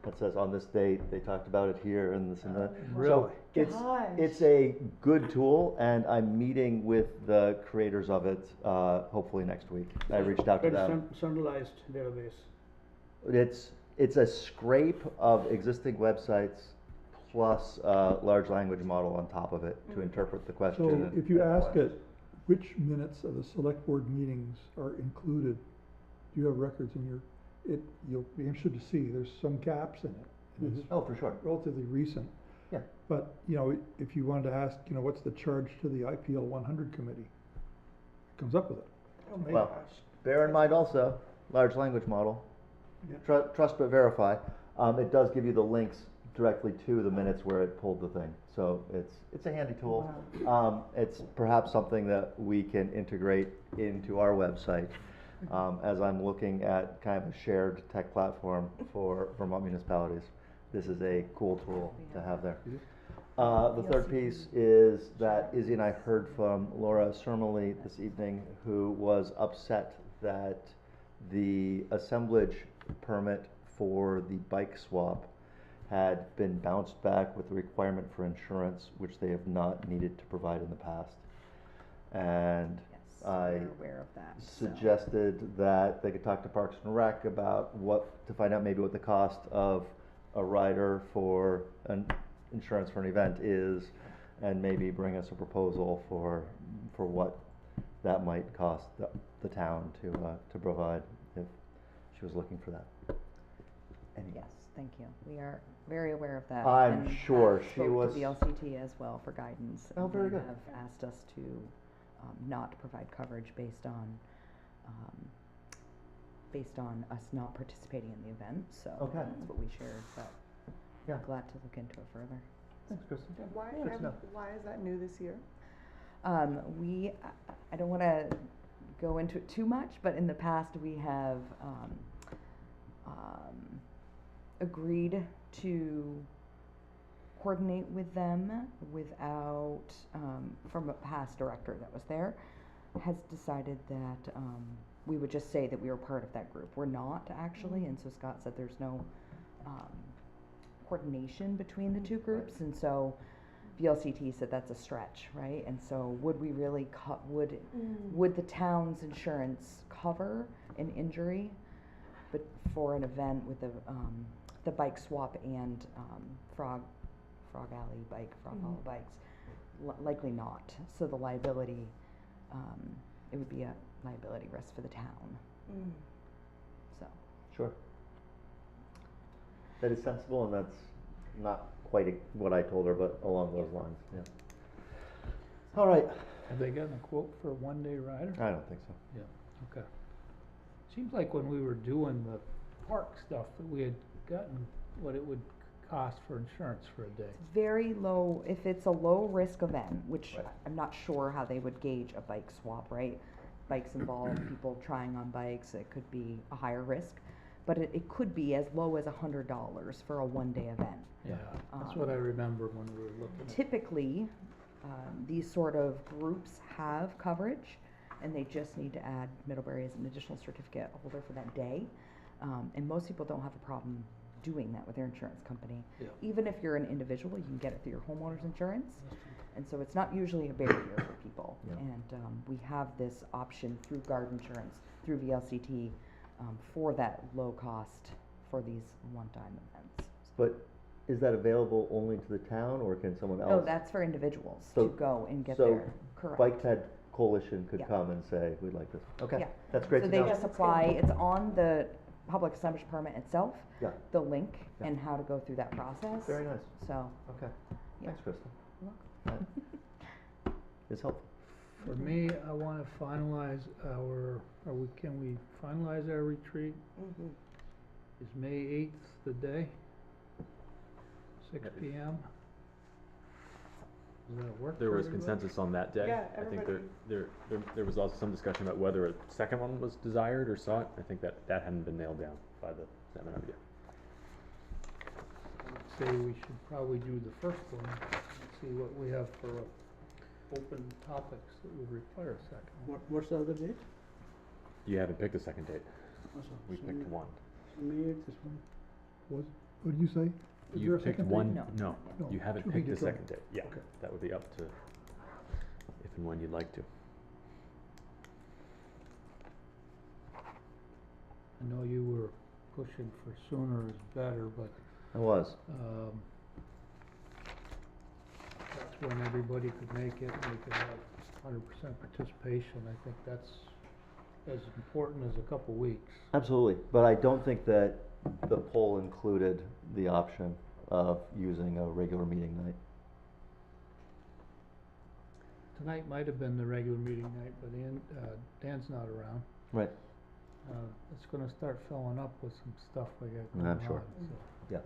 It says on this date they talked about it here and this and that. Really? So it's a good tool, and I'm meeting with the creators of it hopefully next week. I reached out to them. Centralized database. It's a scrape of existing websites plus a large language model on top of it to interpret the question. So if you ask it, which minutes of the select board meetings are included, do you have records in you'll be interested to see, there's some gaps in it. And it's Oh, for sure. relatively recent. Yeah. But, if you wanted to ask, what's the charge to the IPL 100 committee? It comes up with it. Oh my Well, gosh. bear in mind also, large language model, Yeah. trust but verify. It does give you the links directly to the minutes where it pulled the thing. So it's a handy tool. It's perhaps something that we can integrate into our website. As I'm looking at kind of a shared tech platform for Vermont municipalities, this is a cool tool to have there. The third piece is that Izzy and I heard from Laura Sermally this evening, who was upset that the assemblage permit for the bike swap had been bounced back with the requirement for insurance, which they have not needed to provide in the past. And I aware of that, suggested that they could talk to Parks and Rec about to find out maybe what the cost of a rider for an insurance for an event is, and maybe bring us a proposal for what that might cost the town to provide if she was looking for that. Yes, thank you. We are very aware of that. I'm and sure have she spoke was- to VLCT as well for guidance. Oh, and very they good. have asked us to not provide coverage based on us not participating in the event. So Okay. that's what we shared. But Yeah. I'm glad to look into it further. Thanks, Kristen. Why, Good to know. why is that new this year? I don't want to go into it too much, but in the past we have agreed to coordinate with them without, from a past director that was there, has decided that we would just say that we were part of that group. We're not actually, and so Scott said there's no coordination between the two groups, and so VLCT said that's a stretch, right? And so would we really would the town's insurance cover an injury, but for an event with the bike swap and Frog Alley bikes? Likely not. So the liability, it would be a liability risk for the town. So. Sure. That is sensible, and that's not quite what I told her, but along those lines, yeah. All right. Have they gotten a quote for a one-day rider? I don't think so. Yeah, okay. Seems like when we were doing the park stuff, that we had gotten what it would cost for insurance for a day. Very low, if it's a low risk event, which Right. I'm not sure how they would gauge a bike swap, right? Bikes involve people trying on bikes, it could be a higher risk, but it could be as low as $100 for a one-day event. Yeah, that's what I remember when we were looking. Typically, these sort of groups have coverage, and they just need to add Middlebury as an additional certificate holder for that day. And most people don't have a problem doing that with their insurance company. Yeah. Even if you're an individual, you can get it through your homeowner's insurance. And so it's not usually a barrier for people. Yeah. And we have this option through guard insurance, through VLCT, for that low cost for these one-time events. But is that available only to the town, or can someone else? No, that's for individuals So- to go and get so their, correct. Bike Ted Coalition could Yeah. come and say, we'd like this. Okay, Yeah. that's great So to they know. just apply, it's on the public assemblage permit itself, Yeah, the link Yeah. and how to go through that process. very nice. So, Okay, yeah. thanks, Kristen. You're That is helpful. For me, I wanna finalize can we finalize our retreat? Is May 8th the day? 6 p.m.? Does that work There for was everybody? consensus on that day. Yeah, I think everybody- there was also some discussion about whether a second one was desired or sought. I think that hadn't been nailed down by the seminar yet. I would say we should probably do the first one, and see what we have for open topics that would require a second one. What's the other date? You haven't picked a second date. Also, We picked one. May 8th is one. What did you say? Is there You a picked second one, date? No. no, No, you haven't to be picked a determined. second date. Yeah, Okay. that would be up to if and when you'd like to. I know you were pushing for sooner is better, but, I was. that's when everybody could make it, and we could have 100% participation. I think that's as important as a couple weeks. Absolutely, but I don't think that the poll included the option of using a regular meeting night. Tonight might have been the regular meeting night, but Dan's not around. Right. It's gonna start filling up with some stuff we got going I'm on, sure. so. Yeah.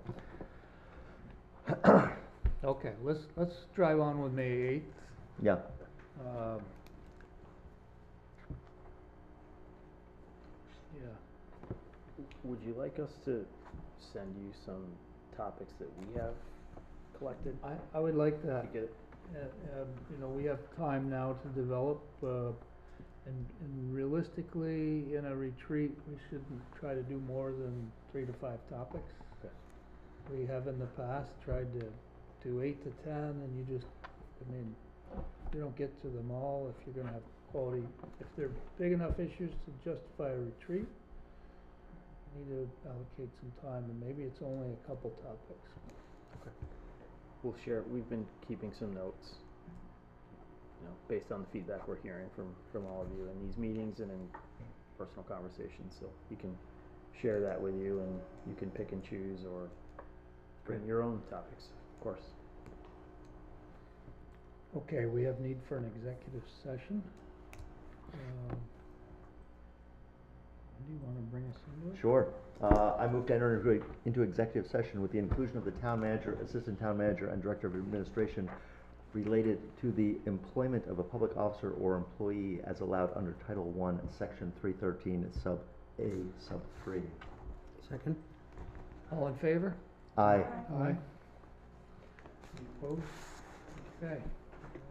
Okay, let's drive on with May 8th. Yeah, Um, Yeah, Would you like us to send you some topics that we have collected? I would like that. To get it? You know, we have time now to develop, and realistically, in a retreat, we shouldn't try to do more than 3 to 5 topics. Okay. We have in the past tried to do 8 to 10, and you just, I mean, you don't get to them all if you're gonna have quality. If they're big enough issues to justify a retreat, you need to allocate some time, and maybe it's only a couple topics. We'll share, we've been keeping some notes, you know, based on the feedback we're hearing from all of you in these meetings and in personal conversations, so we can share that with you, and you can pick and choose or bring your own topics, of course. Okay, we have need for an executive session. Do you wanna bring us into it? sure. I move to enter into executive session with the inclusion of the town manager, assistant town manager, and director of administration related to the employment of a public officer or employee as allowed under Title I, Section 313, sub A, sub 3. Second? All in favor? Aye. Aye. Any opposed? Okay,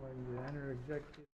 we're going to enter executive.